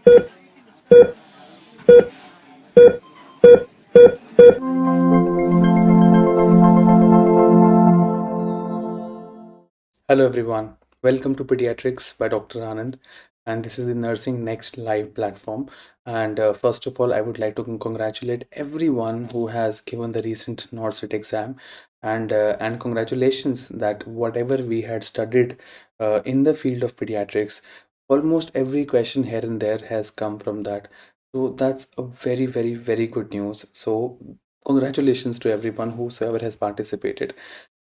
Hello everyone, welcome to Pediatrics by Dr. Anand, and this is the Nursing Next Live platform. And first of all, I would like to congratulate everyone who has given the recent Norcet exam, and congratulations that whatever we had studied in the field of pediatrics, almost every question here and there has come from that. So that's a very good news. So congratulations to everyone whosoever has participated.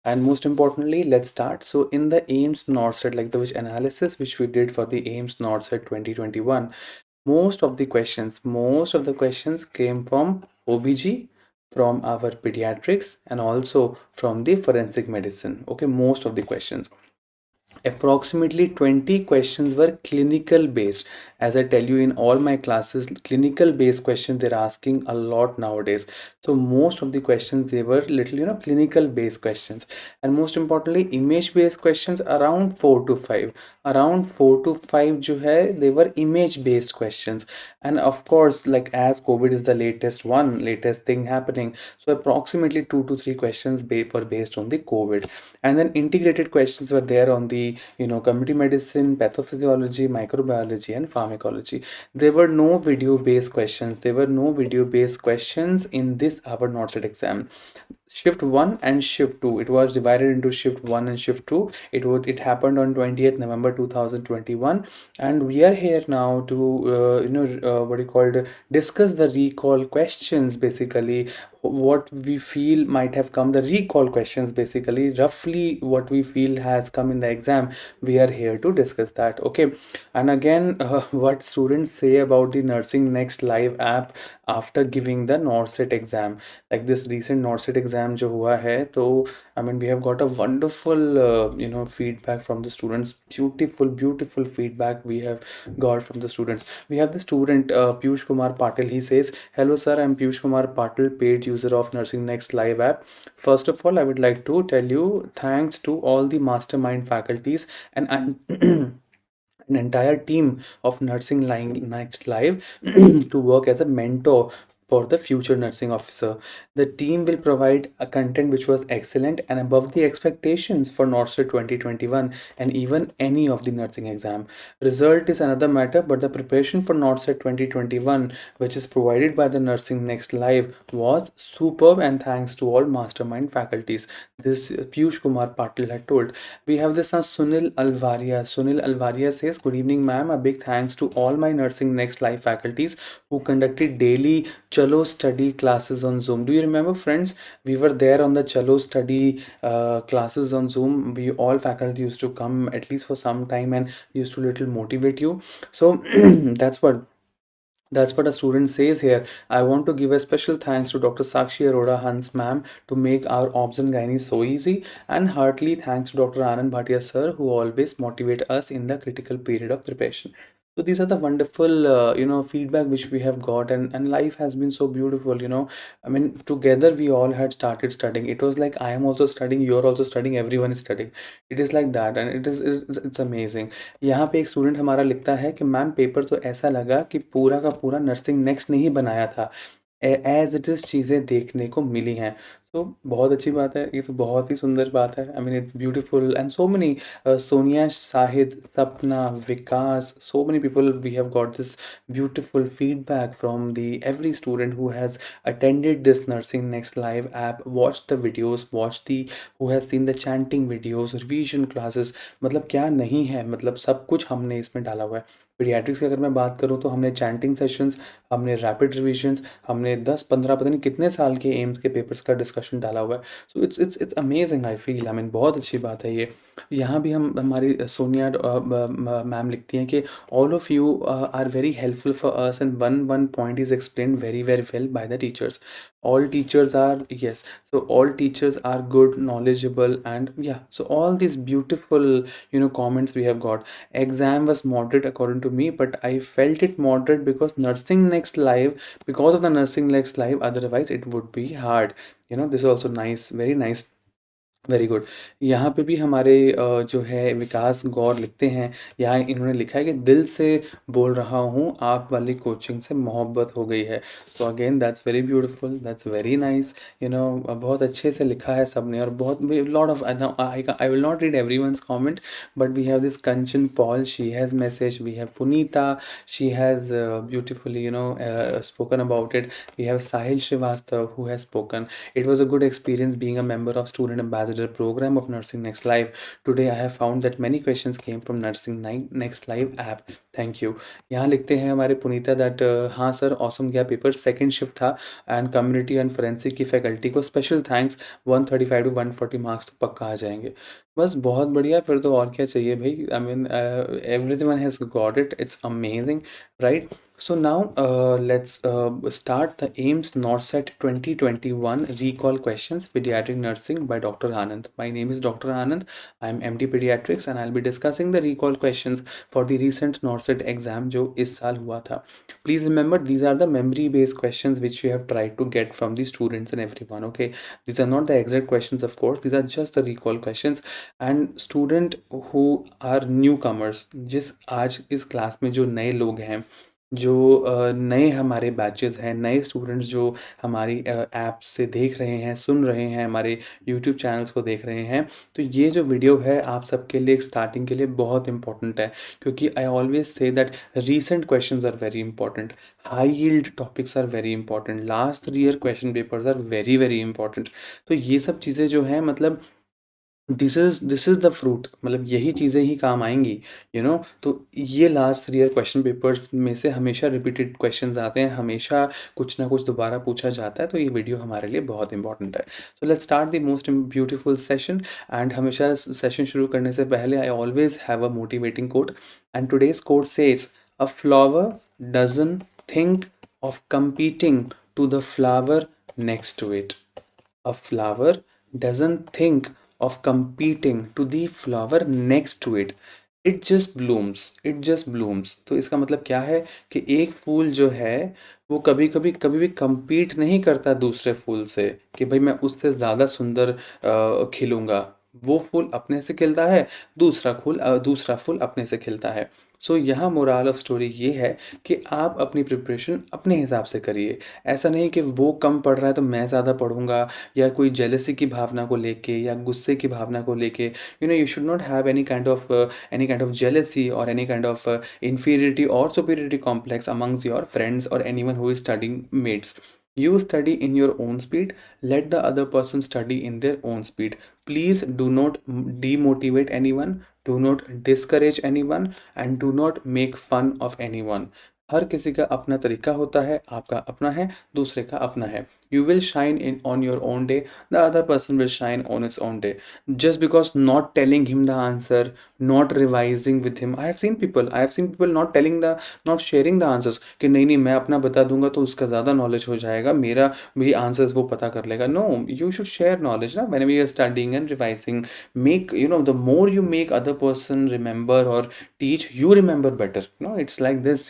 And most importantly, let's start. So in the AIMS Norcet, like the which analysis which we did for the AIMS Norcet 2021, most of the questions came from OBG, from our pediatrics, and also from the forensic medicine. Okay, most of the questions. Approximately 20 questions were clinical based. As I tell you in all my classes, clinical based questions they're asking a lot nowadays. So most of the questions they were little, clinical based questions. And most importantly, image based questions around 4 to 5. Around 4 to 5 जो है, they were image based questions. And of course, like as COVID is the latest thing happening, so approximately 2 to 3 questions were based on the COVID. And then integrated questions were there on the community medicine, pathophysiology, microbiology, and pharmacology. There were no video based questions in this our Norcet exam. Shift 1 and shift 2, it was divided into shift 1 and shift 2. It happened on 20th November 2021, and we are here now to what do you call it, discuss the recall questions, basically what we feel might have come, the recall questions, basically roughly what we feel has come in the exam. We are here to discuss that. Okay. And again, what students say about the Nursing Next Live app after giving the Norcet exam, like this recent Norcet exam जो हुआ है, तो I mean we have got a wonderful feedback from the students. Beautiful feedback we have got from the students. We have the student Piyush Kumar Patil. He says, "Hello sir, I'm Piyush Kumar Patil, paid user of Nursing Next Live app. First of all, I would like to tell you thanks to all the mastermind faculties and an entire team of Nursing Next Live to work as a mentor for the future nursing officer. The team will provide a content which was excellent and above the expectations for Norcet 2021 and even any of the nursing exam. Result is another matter, but the preparation for Norcet 2021, which is provided by the Nursing Next Live, was superb, and thanks to all mastermind faculties." This Piyush Kumar Patil had told. We have this now Sunil Alvaria. Sunil Alvaria says, "Good evening, ma'am. A big thanks to all my Nursing Next Live faculties who conducted daily Chalo study classes on Zoom." Do you remember, friends? We were there on the Chalo study classes on Zoom. We all faculty used to come at least for some time and used to little motivate you. So that's what a student says here. "I want to give a special thanks to Dr. Sakshi Arora Hans ma'am to make our obs and gynae so easy, and heartily thanks to Dr. Anand Bhatia sir who always motivate us in the critical period of preparation." So these are the wonderful feedback which we have got, and life has been so beautiful. I mean, together we all had started studying. It was like I am also studying, you're also studying, everyone is studying. It is like that, and it's amazing. यहाँ पे एक student हमारा लिखता है कि ma'am paper तो ऐसा लगा कि पूरा का पूरा नर्सिंग नेक्स्ट ने ही बनाया था, एज इट इज़ चीज़ें देखने को मिली हैं। सो बहुत अच्छी बात है, ये तो बहुत ही सुंदर बात है। I mean it's beautiful and so many Sonia, Shahid, सपना, विकास, so many people we have got this beautiful feedback from the every student who has attended this Nursing Next Live app, watched the videos, who has seen the chanting videos, revision classes। मतलब क्या नहीं है, मतलब सब कुछ हमने इसमें डाला हुआ है। पीडियाट्रिक्स की अगर मैं बात करूँ तो हमने चैंटिंग सेशंस, हमने रैपिड रिविजन्स, हमने 10-15 पता नहीं कितने साल के एम्स के पेपर्स का डिस्कशन डाला हुआ है। So it's amazing, I feel, I mean बहुत अच्छी बात है ये। यहाँ भी हम हमारी सोनिया मैम लिखती हैं कि all of you are very helpful for us, and one point is explained very well by the teachers. All teachers are, yes, so all teachers are good, knowledgeable, and yeah, so all these beautiful comments we have got. Exam was moderate according to me, but I felt it moderate because of the Nursing Next Live, otherwise it would be hard. This is also nice, very nice very good. यहाँ पे भी हमारे जो है विकास गौर लिखते हैं, यहाँ इन्होंने लिखा है कि दिल से बोल रहा हूँ, आप वाली कोचिंग से मोहब्बत हो गई है। So again that's very beautiful, that's very nice. बहुत अच्छे से लिखा है सबने, और बहुत lot of, I will not read everyone's comment, but we have this Kanchan Paul, she has message, we have Punita, she has beautifully spoken about it. We have Sahil Srivastav who has spoken. It was a good experience being a member of student ambassador program of Nursing Next Live. Today I have found that many questions came from Next Live app. Thank you. यहाँ लिखते हैं हमारे पुनीता that हाँ sir awesome गया paper, second shift था, and community and forensic की faculty को special thanks, 135 to 140 marks तो पक्का आ जाएंगे। बस बहुत बढ़िया, फिर तो और क्या चाहिए भाई। I mean everyone has got it, it's amazing, right? So now let's start the AIMS Norcet 2021 recall questions pediatric nursing by Dr. Anand. My name is Dr. Anand. I am MD Pediatrics and I'll be discussing the recall questions for the recent Norcet exam जो इस साल हुआ था. Please remember these are the memory based questions which we have tried to get from the students and everyone. Okay, these are not the exact questions, of course, these are just the recall questions. And student who are newcomers, जिस आज इस class में जो नए लोग हैं, जो नए हमारे बैचेस हैं, नए स्टूडेंट्स जो हमारी ऐप से देख रहे हैं, सुन रहे हैं, हमारे यूट्यूब चैनल्स को देख रहे हैं, तो ये जो वीडियो है आप सबके लिए एक स्टार्टिंग के लिए बहुत इंपॉर्टेंट है, क्योंकि I always say that recent questions are very important, high yield topics are very important, last 3 year question papers are very very important. तो ये सब चीज़ें जो हैं, मतलब दिस इज़ द फ्रूट, मतलब यही चीज़ें ही काम आएंगी, तो ये लास्ट 3 ईयर क्वेश्चन पेपर्स में से हमेशा रिपीटेड क्वेश्चंस आते हैं, हमेशा कुछ ना कुछ दोबारा पूछा जाता है, तो ये वीडियो हमारे लिए बहुत इंपॉर्टेंट है। So let's start the most beautiful session. And हमेशा सेशन शुरू करने से पहले I always have a motivating quote, and today's quote says, a flower doesn't think of competing to the flower next to it. A flower doesn't think of competing to the flower next to it. It just blooms. It just blooms. तो इसका मतलब क्या है कि एक फूल जो है वो कभी भी compete नहीं करता दूसरे फूल से कि भाई मैं उससे ज़्यादा सुंदर खिलूँगा। वो फूल अपने से खिलता है, दूसरा फूल अपने से खिलता है। सो यहाँ मोरल ऑफ स्टोरी ये है कि आप अपनी प्रिपरेशन अपने हिसाब से करिए। ऐसा नहीं कि वो कम पढ़ रहा है तो मैं ज़्यादा पढ़ूँगा, या कोई जेलसी की भावना को लेके या गुस्से की भावना को लेके, you should not have any kind of jealousy और any kind of inferiority or superiority complex amongst your friends or anyone who is studying mates. You study in your own speed, let the other person study in their own speed. Please do not demotivate anyone, do not discourage anyone, and do not make fun of anyone. हर किसी का अपना तरीका होता है, आपका अपना है, दूसरे का अपना है। You will shine in on your own day, the other person will shine on its own day. Just because not telling him the answer, not revising with him, I have seen people not sharing the answers कि नहीं नहीं मैं अपना बता दूंगा तो उसका ज़्यादा नॉलेज हो जाएगा, मेरा भी आंसर्स वो पता कर लेगा। No, you should share knowledge ना, whenever you are studying and revising. Make, the more you make other person remember or teach, you remember better. It's like this.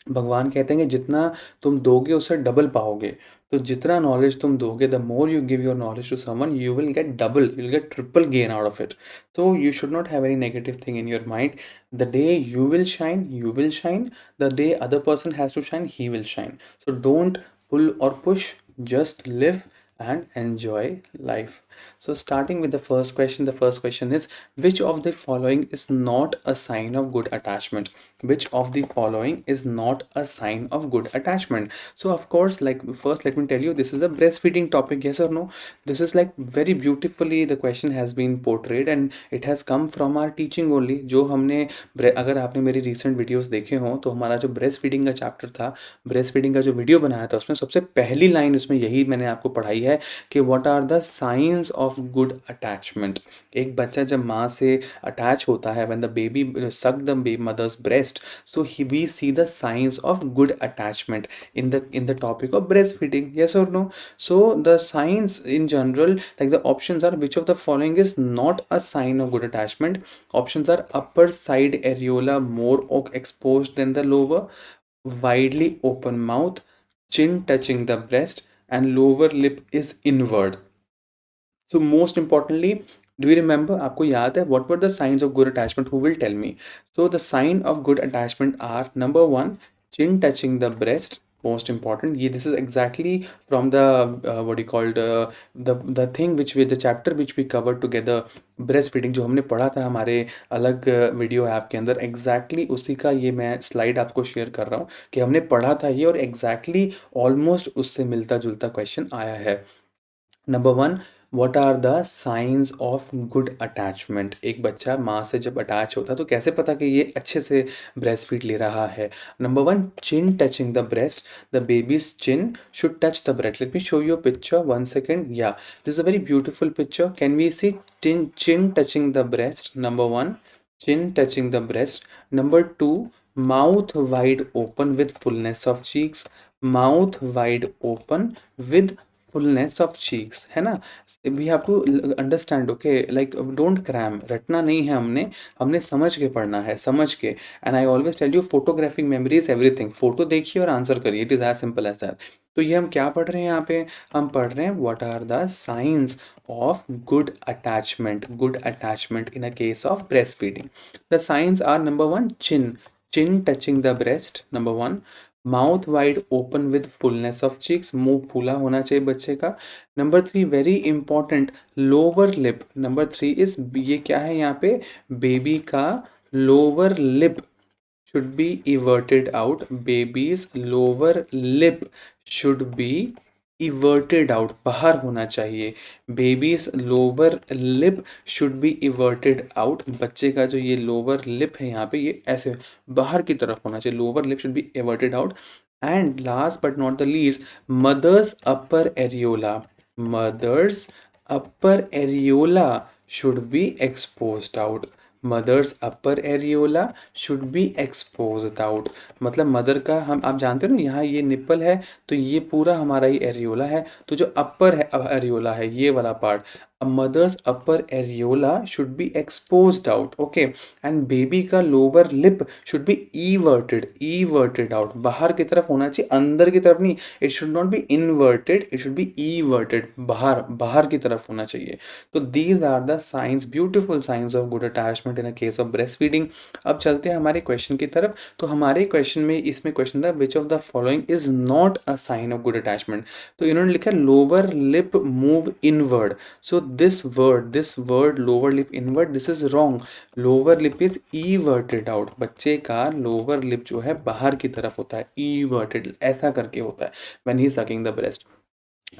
भगवान कहते हैं कि जितना तुम दोगे उससे डबल पाओगे। तो जितना नॉलेज तुम दोगे, the more you give your knowledge to someone, you will get double, you will get triple gain out of it. तो you should not have any negative thing in your mind. The day you will shine, the day other person has to shine, he will shine. So don't pull और push, just live and enjoy life. So starting with the first question is, which of the following is not a sign of good attachment? Which of the following is not a sign of good attachment? So of course, like, first let me tell you, this is a breastfeeding topic, yes or no? This is like very beautifully the question has been portrayed and it has come from our teaching only. जो हमने, अगर आपने मेरी recent videos देखे हो तो हमारा जो breastfeeding का chapter था, breastfeeding का जो वीडियो बनाया था, उसमें सबसे पहली लाइन उसमें यही मैंने आपको पढ़ाई है कि what are the science of good attachment. एक बच्चा जब माँ से अटैच होता है, when the baby suck the mother's breast, so we see the science of good attachment in the topic of breastfeeding, yes or no? So the signs in general, like the options are, which of the following is not a sign of good attachment? Options are, upper side areola more exposed than the lower, widely open mouth, chin touching the breast, and lower lip is inward. So most importantly, do you remember, आपको याद है what were the signs of good attachment? Who will tell me? So the sign of good attachment are: number one, chin touching the breast. Most important, ये this is exactly from the what you called the thing which we the chapter which we covered together, breastfeeding, जो हमने पढ़ा था हमारे अलग video app के अंदर, exactly उसी का ये मैं स्लाइड आपको शेयर कर रहा हूँ कि हमने पढ़ा था ये, और exactly ऑलमोस्ट उससे मिलता जुलता क्वेश्चन आया है। Number one, what are the science of good attachment? एक बच्चा माँ से जब अटैच होता है तो कैसे पता कि ये अच्छे से ब्रेस्ट फीड ले रहा है? Number one, chin touching the breast, the baby's chin should touch the breast. Let me show you a picture, one second. या this is a very beautiful picture, can we see chin touching the breast? Number one, chin touching the breast. Number two, mouth wide open with fullness of cheeks, mouth wide open with fullness of cheeks, है ना? We have to understand, okay, like don't cram, रटना नहीं है, हमने समझ के पढ़ना है, समझ के। And I always tell you, photographic memory is everything. Photo देखिए और आंसर करिए, it is as simple as that. तो ये हम क्या पढ़ रहे हैं यहाँ पे? हम पढ़ रहे हैं what are the science of good attachment in a case of breastfeeding. The signs are: number one, chin touching the breast, number one. Mouth wide open with fullness of cheeks, मुंह फूला होना चाहिए बच्चे का। Number three, very important, lower lip. Number three is, ये क्या है यहाँ पे? बेबी का lower lip should be everted out. Baby's lower lip should be everted out, बाहर होना चाहिए। Baby's lower lip should be everted out. बच्चे का जो ये lower lip है यहाँ पे, ये ऐसे बाहर की तरफ होना चाहिए। Lower lip should be everted out. And last but not the least, mother's upper areola. Mother's upper areola should be exposed out. Mother's upper areola should be exposed out. मतलब मदर का, हम आप जानते हो ना, यहाँ ये निप्पल है तो ये पूरा हमारा ही एरियोला है, तो जो अपर है एरियोला है ये वाला part, mother's upper areola should be exposed out, okay. And baby का lower lip should be everted out, बाहर की तरफ होना चाहिए, अंदर की तरफ नहीं। It should not be inverted, it should be everted, बाहर बाहर की तरफ होना चाहिए। तो these are the science, beautiful science of good attachment in a case of breast feeding. अब चलते हैं हमारे क्वेश्चन की तरफ। तो हमारे क्वेश्चन में, इसमें क्वेश्चन था which of the following is not a sign of good attachment. तो इन्होंने लिखा lower lip move inward. So this word lower lip inward, this is wrong. Lower lip is everted out. बच्चे का lower lip जो है बाहर की तरफ होता है, everted, ऐसा करके होता है when he is sucking the breast.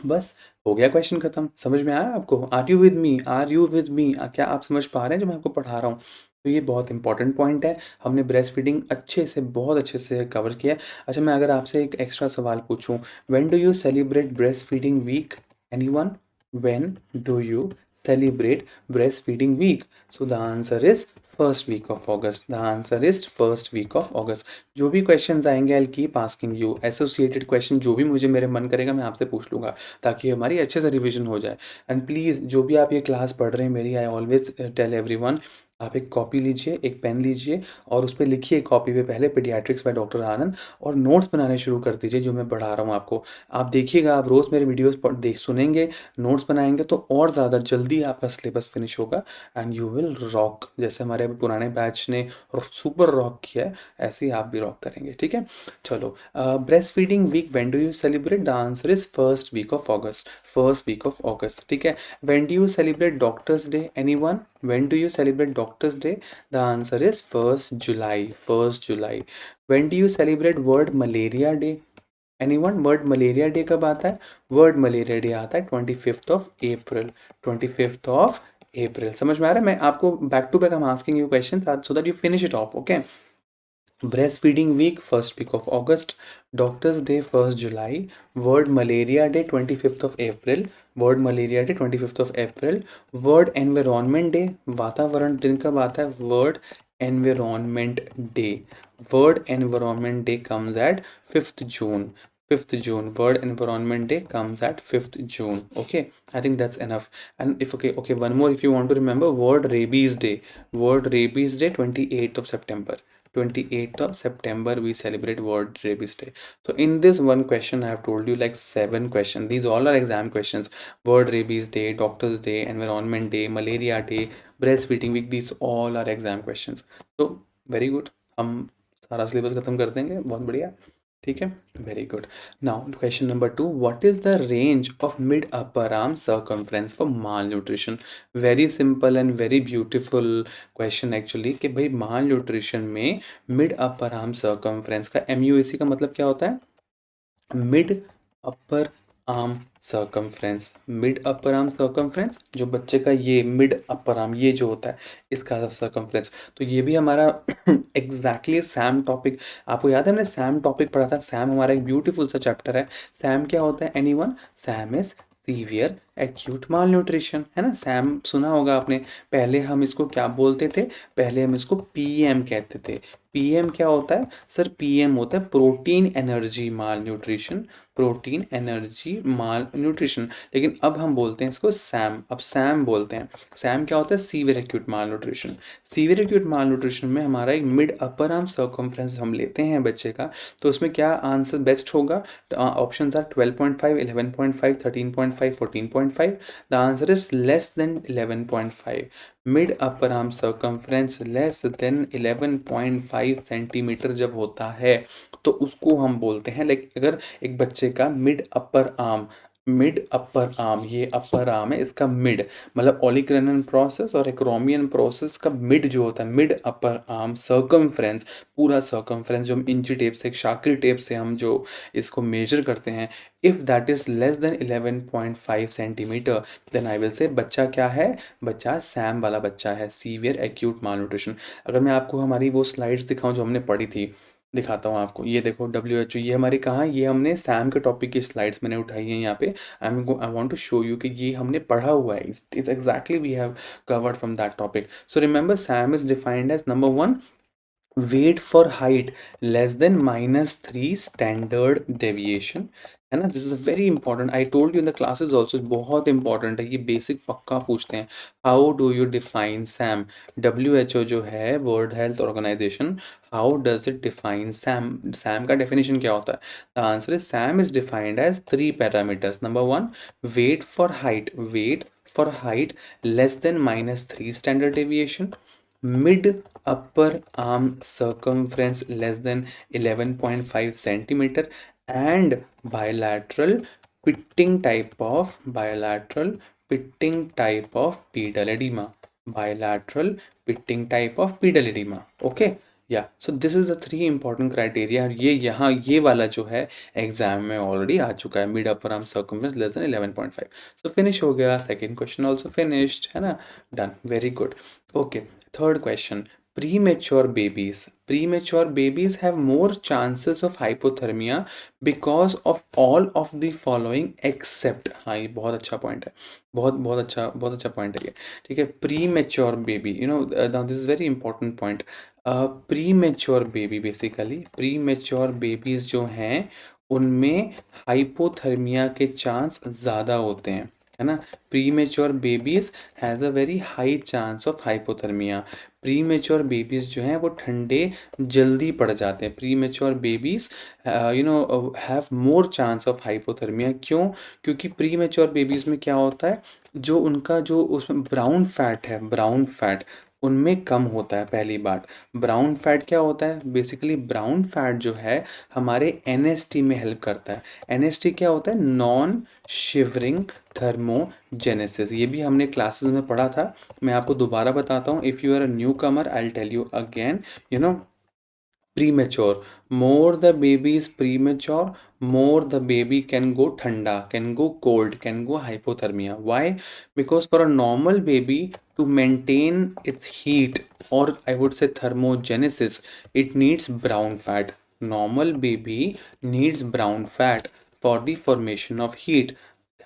बस हो गया, क्वेश्चन खत्म। समझ में आया आपको? Are you with me? Are you with me? क्या आप समझ पा रहे हैं जो मैं आपको पढ़ा रहा हूँ? तो ये बहुत इंपॉर्टेंट पॉइंट है, हमने ब्रेस्ट फीडिंग अच्छे से, बहुत अच्छे से कवर किया है। अच्छा, मैं अगर आपसे एक एक्स्ट्रा सवाल पूछूं, when do you celebrate breast feeding week? Anyone? When do you celebrate breastfeeding week? So the answer is first week of August. The answer is first week of August. जो भी क्वेश्चंस आएंगे I keep asking you, associated question जो भी मुझे मेरे मन करेगा मैं आपसे पूछ लूँगा, ताकि हमारी अच्छे से रिवीजन हो जाए। एंड प्लीज़, जो भी आप ये क्लास पढ़ रहे हैं मेरी, आई ऑलवेज टेल एवरीवन, आप एक कॉपी लीजिए, एक पेन लीजिए और उस पर लिखिए कॉपी पे पहले पेडियाट्रिक्स बाय डॉक्टर आनंद, और नोट्स बनाने शुरू कर दीजिए जो मैं पढ़ा रहा हूँ आपको। आप देखिएगा, आप रोज़ मेरे वीडियोस देख सुनेंगे, नोट्स बनाएंगे तो और ज़्यादा जल्दी आपका सिलेबस फिनिश होगा एंड यू विल रॉक। जैसे हमारे पुराने बैच ने सुपर रॉक किया है, ऐसे ही आप भी रॉक करेंगे, ठीक है? चलो, breast feeding week when do you celebrate? The answer is first week of August, first week of August, ठीक है? When do you celebrate doctors day? Anyone? When do you celebrate Doctor's Day? The answer is 1st July. 1st July. When do you celebrate World Malaria Day? Anyone? World Malaria Day कब आता है? World Malaria Day आता है 25th of April. 25th of April. समझ में आ रहा है? मैं आपको back to back I'm asking you questions so that you finish it off. Okay? Breastfeeding week, first week of August. Doctor's Day, 1st July. World Malaria Day, 25th of April. World Malaria Day, 25th of April. World Environment Day, वातावरण दिन कब आता है? World Environment Day. World Environment Day comes at 5th June. 5th June. World Environment Day comes at 5th June. Okay, I think that's enough. And if okay, one more if you want to remember, World Rabies Day. World Rabies Day, 28th of September. 28th of September we celebrate World Rabies Day. So in this one question I have told you like 7 questions. These all are exam questions. World Rabies Day, Doctors Day, Environment Day, Malaria Day, Breastfeeding Week, these all are exam questions. So very good, हम सारा syllabus खत्म कर देंगे, बहुत बढ़िया, ठीक है, very good. Now question number 2, what is the range of mid upper arm circumference for mall nutrition. Very simple and very beautiful question actually, कि भाई माल न्यूट्रिशन में मिड अपर आर्म सर्कमफ्रेंस का MUAC का मतलब क्या होता है, mid upper arm circumference. Mid upper arm circumference, जो बच्चे का ये मिड अपर आर्म ये जो होता है इसका सर्कमफ्रेंस. तो ये भी हमारा एग्जैक्टली सैम टॉपिक. आपको याद है हमने सैम टॉपिक पढ़ा था. सैम हमारा एक ब्यूटीफुल सा चैप्टर है. सैम क्या होता है, anyone? Sam is severe acute mall nutrition, है ना. सैम सुना होगा आपने. पहले हम इसको क्या बोलते थे, पहले हम इसको PM कहते थे. PM क्या होता है सर? PM होता है प्रोटीन एनर्जी माल न्यूट्रिशन. प्रोटीन एनर्जी माल न्यूट्रिशन. लेकिन अब हम बोलते हैं इसको सैम. अब सैम बोलते हैं. सैम क्या होता है? सीवियर एक्यूट माल न्यूट्रिशन. सीवियर एक्यूट माल न्यूट्रिशन में हमारा एक मिड अपर आर्म सर्कमफ्रेंस हम लेते हैं बच्चे का, तो उसमें क्या आंसर बेस्ट होगा? Option are 12.5, 11.5, 13.5, 14.5. The answer is less than 11.5. Mid upper arm circumference less than 11.5 centimetre जब होता है तो उसको हम बोलते हैं, लाइक अगर एक बच्चे का मिड अपर आर्म, ये अपर आर्म है, इसका मिड मतलब ओलिक्रैनियन प्रोसेस और एक्रोमियन प्रोसेस का मिड जो होता है, मिड अपर आर्म सर्कमफ्रेंस, पूरा सर्कमफ्रेंस जो हम इंची टेप से, शाकिल टेप से हम जो इसको मेजर करते हैं, if that is less than 11.5 centimetre, then I will say बच्चा क्या है, बच्चा सैम वाला बच्चा है, सीवियर एक्यूट मालन्यूट्रिशन. अगर मैं आपको हमारी वो स्लाइड्स दिखाऊं जो हमने पढ़ी थी, दिखाता हूँ आपको. ये देखो WHO, ये हमारी कहाँ, ये हमने सैम के टॉपिक की स्लाइड्स मैंने उठाई हैं यहाँ पे. I want to show you कि ये हमने पढ़ा हुआ है. It's exactly we have covered from that topic. So remember SAM is defined as number 1, weight for height less than -3 standard deviation, है ना. This is very important. I told you in the classes also, बहुत important है ये, basic पक्का पूछते हैं. How do you define SAM? WHO जो है, world health organisation, how does it define SAM? SAM का डेफिनेशन क्या होता है? The answer is SAM is defined as 3 parameters. Number 1, weight for height, weight for height less than -3 standard deviation, mid upper arm circumference less than 11.5 centimeter, and bilateral pitting type of pedal edema, bilateral pitting type of pedal edema. Okay, yeah, so this is the 3 important criteria. ये यहाँ ये वाला जो है exam में already आ चुका है, mid upper arm circumference less than 11.5. सो finish हो गया. सेकंड क्वेश्चन ऑल्सो फिनिश्ड, है ना. Done, very good. Okay, third question. Premature babies have more chances of hypothermia because of all of the following except. हाँ, ये बहुत अच्छा point है, बहुत अच्छा पॉइंट है ये, ठीक है. Premature baby, you know, now this is very important point. Premature baby, basically premature babies जो हैं उनमें हाइपोथर्मिया के चांस ज़्यादा होते हैं, है ना. Premature babies has a very high chance of hypothermia. Premature babies जो हैं वो ठंडे जल्दी पड़ जाते हैं. Premature babies have more chance of hypothermia. क्यों? क्योंकि प्रीमेच्योर बेबीज में क्या होता है, जो उनका जो उसमें ब्राउन फैट है, ब्राउन फैट उनमें कम होता है. पहली बात, ब्राउन फैट क्या होता है? बेसिकली ब्राउन फैट जो है हमारे NST में हेल्प करता है. NST क्या होता है? Non shivering thermogenesis. ये भी हमने क्लासेस में पढ़ा था, मैं आपको दोबारा बताता हूँ. If you are a newcomer, I will tell you again. You know, premature, more the baby is premature, more the baby can go thanda, can go cold, can go hypothermia. Why? Because for a normal baby to maintain its heat, or I would say thermogenesis, it needs brown fat. Normal baby needs brown fat for the formation of heat.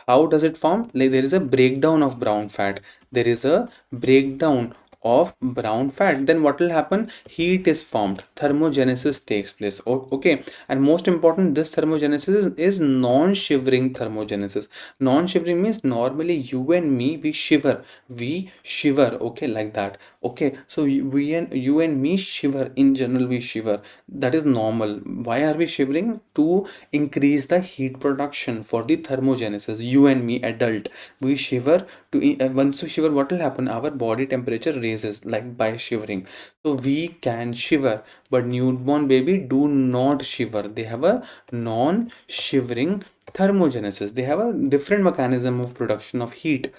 How does it form? Like there is a breakdown of brown fat, there is a breakdown of brown fat, then what will happen? Heat is formed, thermogenesis takes place. Okay, and most important, this thermogenesis is non-shivering thermogenesis. Non-shivering means normally you and me, we shiver, okay, like that. Okay, so you and me shiver. In general, we shiver. That is normal. Why are we shivering? To increase the heat production for the thermogenesis. You and me, adult, we shiver once we shiver, what will happen? Our body temperature raises like by shivering. So we can shiver, but newborn baby do not shiver. They have a non-shivering thermogenesis. They have a different mechanism of production of heat.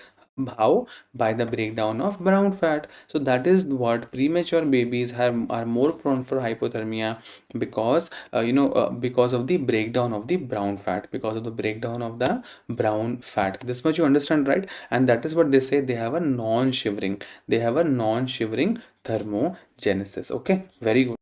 How? By the breakdown of brown fat. So that is what premature babies are more prone for hypothermia, because because of the breakdown of the brown fat, because of the breakdown of the brown fat. This much you understand, right? And that is what they say, they have a non-shivering, they have a non-shivering thermogenesis. Okay, very good.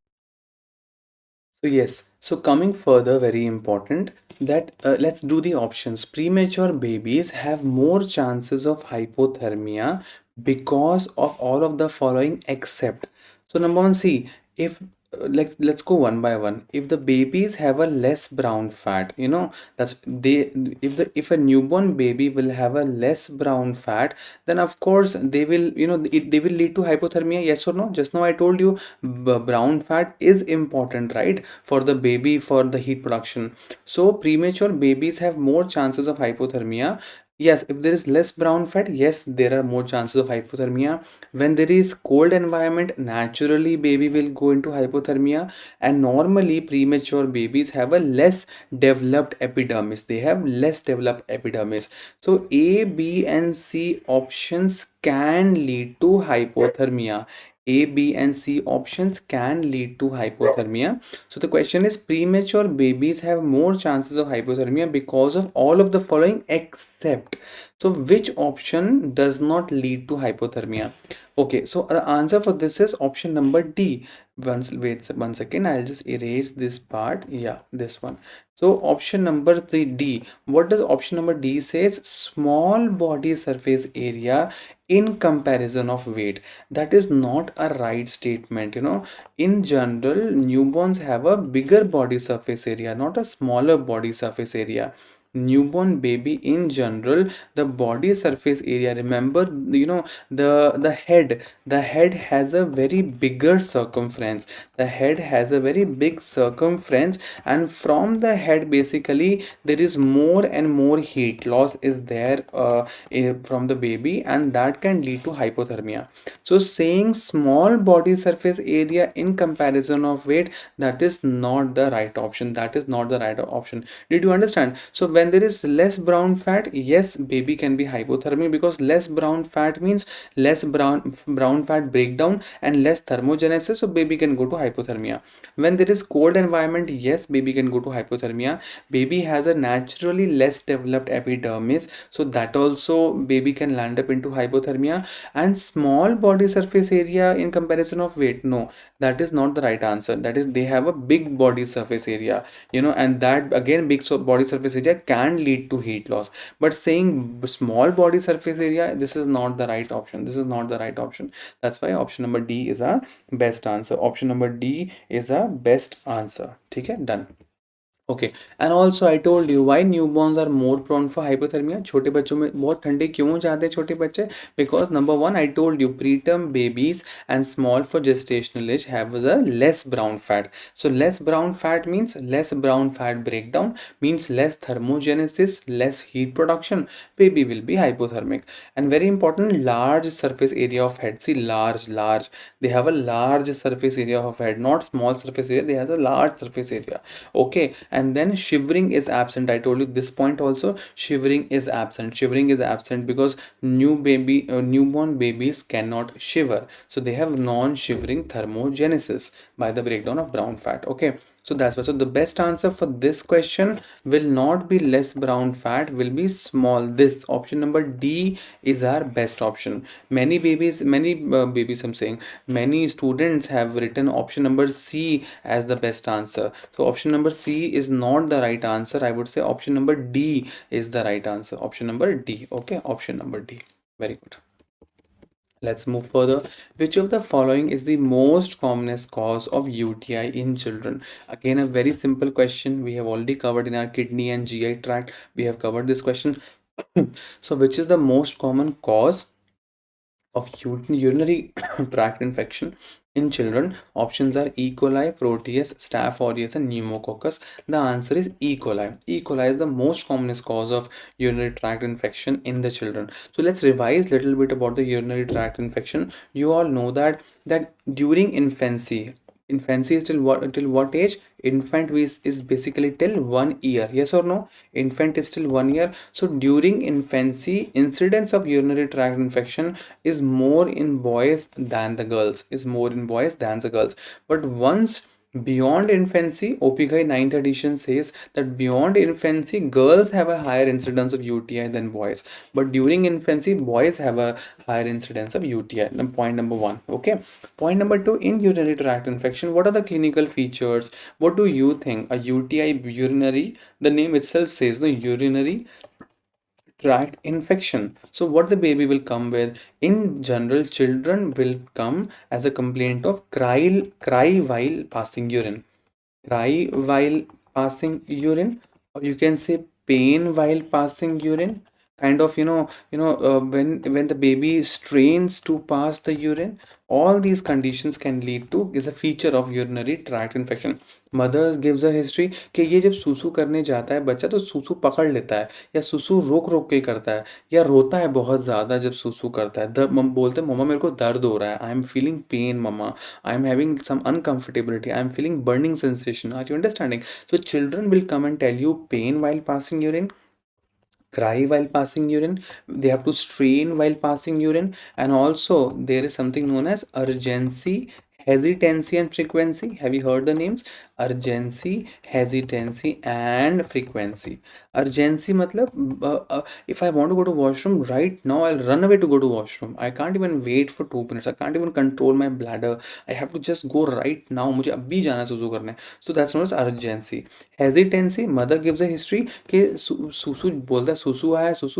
So yes, so coming further, very important that let's do the options. Premature babies have more chances of hypothermia because of all of the following except. So number one, see, if like let's go one by one. If the babies have a less brown fat, that's they if a newborn baby will have a less brown fat, then of course they will, they will lead to hypothermia. Yes or no? Just now I told you brown fat is important, right, for the baby, for the heat production. So premature babies have more chances of hypothermia. Yes, if there is less brown fat, yes, there are more chances of hypothermia. When there is cold environment, naturally baby will go into hypothermia. And normally premature babies have a less developed epidermis. They have less developed epidermis. So A, B, and C options can lead to hypothermia. A, B, and C options can lead to hypothermia. So the question is, premature babies have more chances of hypothermia because of all of the following except. So which option does not lead to hypothermia? Okay, so the answer for this is option number D. Wait 1 second, I'll just erase this part. Yeah, this one. So option number 3, D. What does option number D says? Small body surface area in comparison of weight. That is not a right statement. In general, newborns have a bigger body surface area, not a smaller body surface area. Newborn baby in general, the body surface area, remember, the head has a very bigger circumference. The head has a very big circumference, and from the head basically there is more and more heat loss is there from the baby, and that can lead to hypothermia. So saying small body surface area in comparison of weight, that is not the right option. That is not the right option. Did you understand? So when there is less brown fat, yes, baby can be hypothermic, because less brown fat means less brown fat breakdown and less thermogenesis, so baby can go to hypothermia. When there is cold environment, yes, baby can go to hypothermia. Baby has a naturally less developed epidermis, so that also baby can land up into hypothermia. And small body surface area in comparison of weight, no, that is not the right answer. That is, they have a big body surface area, and that again, big body surface area can lead to heat loss. But saying small body surface area, this is not the right option. This is not the right option. That's why option number D is a best answer. Option number D is a best answer. Okay, done. Okay, and also I told you why newborns are more prone for hypothermia. छोटे बच्चों में बहुत ठंडे क्यों हो जाते हैं छोटे बच्चे? Because number one, I told you, preterm babies and small for gestational age have a less brown fat. So less brown fat means less brown fat breakdown, means less thermogenesis, less heat production. Baby will be hypothermic. And very important, large surface area of head. See, large, they have a large surface area of head, not small surface area. They have a large surface area. Okay, and then shivering is absent. I told you this point also. Shivering is absent. Shivering is absent because newborn babies cannot shiver, so they have non-shivering thermogenesis by the breakdown of brown fat. Okay, so that's why. So the best answer for this question will not be less brown fat, will be small. This option number D is our best option. Many babies, I'm saying, many students have written option number C as the best answer. So option number C is not the right answer. I would say option number D is the right answer. Option number D. Okay, option number D. Very good. Let's move further. Which of the following is the most commonest cause of UTI in children? Again, a very simple question. We have already covered in our kidney and GI tract. We have covered this question. So which is the most common cause of urinary tract infection in children? Options are E. coli, Proteus, Staph aureus, and Pneumococcus. The answer is E. coli. E. coli is the most commonest cause of urinary tract infection in the children. So let's revise a little bit about the urinary tract infection. You all know that during infancy, infancy is till what age? Infant is basically till 1 year. Yes or no? Infant is till 1 year. So during infancy, incidence of urinary tract infection is more in boys than the girls. Is more in boys than the girls. But once beyond infancy, OPGI 9th edition says that beyond infancy, girls have a higher incidence of UTI than boys. But during infancy, boys have a higher incidence of UTI. Point number one. Okay. Point number two, in urinary tract infection, what are the clinical features? What do you think? A UTI, urinary, the name itself says, no, urinary tract infection. So what the baby will come with? In general, children will come as a complaint of cry while passing urine. Cry while passing urine, or you can say pain while passing urine. Kind of, when the baby strains to pass the urine, all these conditions can lead to is a feature of urinary tract infection. Mother gives a history कि ये जब सूसू करने जाता है बच्चा तो सूसू पकड़ लेता है, या सूसू रोक रोक के करता है, या रोता है बहुत ज़्यादा जब सूसू करता है। बोलते हैं मम्मा मेरे को दर्द हो रहा है, I am feeling pain mama, I am having some uncomfortability, I am feeling burning sensation. Are you understanding? So children will come and tell you pain while passing urine, cry while passing urine, they have to strain while passing urine, and also there is something known as urgency, hesitancy, and frequency. Have you heard the names? Urgency, hesitancy, and frequency. Urgency matlab, if I want to go to washroom right now, I'll run away to go to washroom. I can't even wait for 2 minutes. I can't even control my bladder. I have to just go right now. मुझे अभी जाना है सुसु करने. So that's known as urgency. Hesitancy, mother gives a history कि सुसु बोलता है सुसु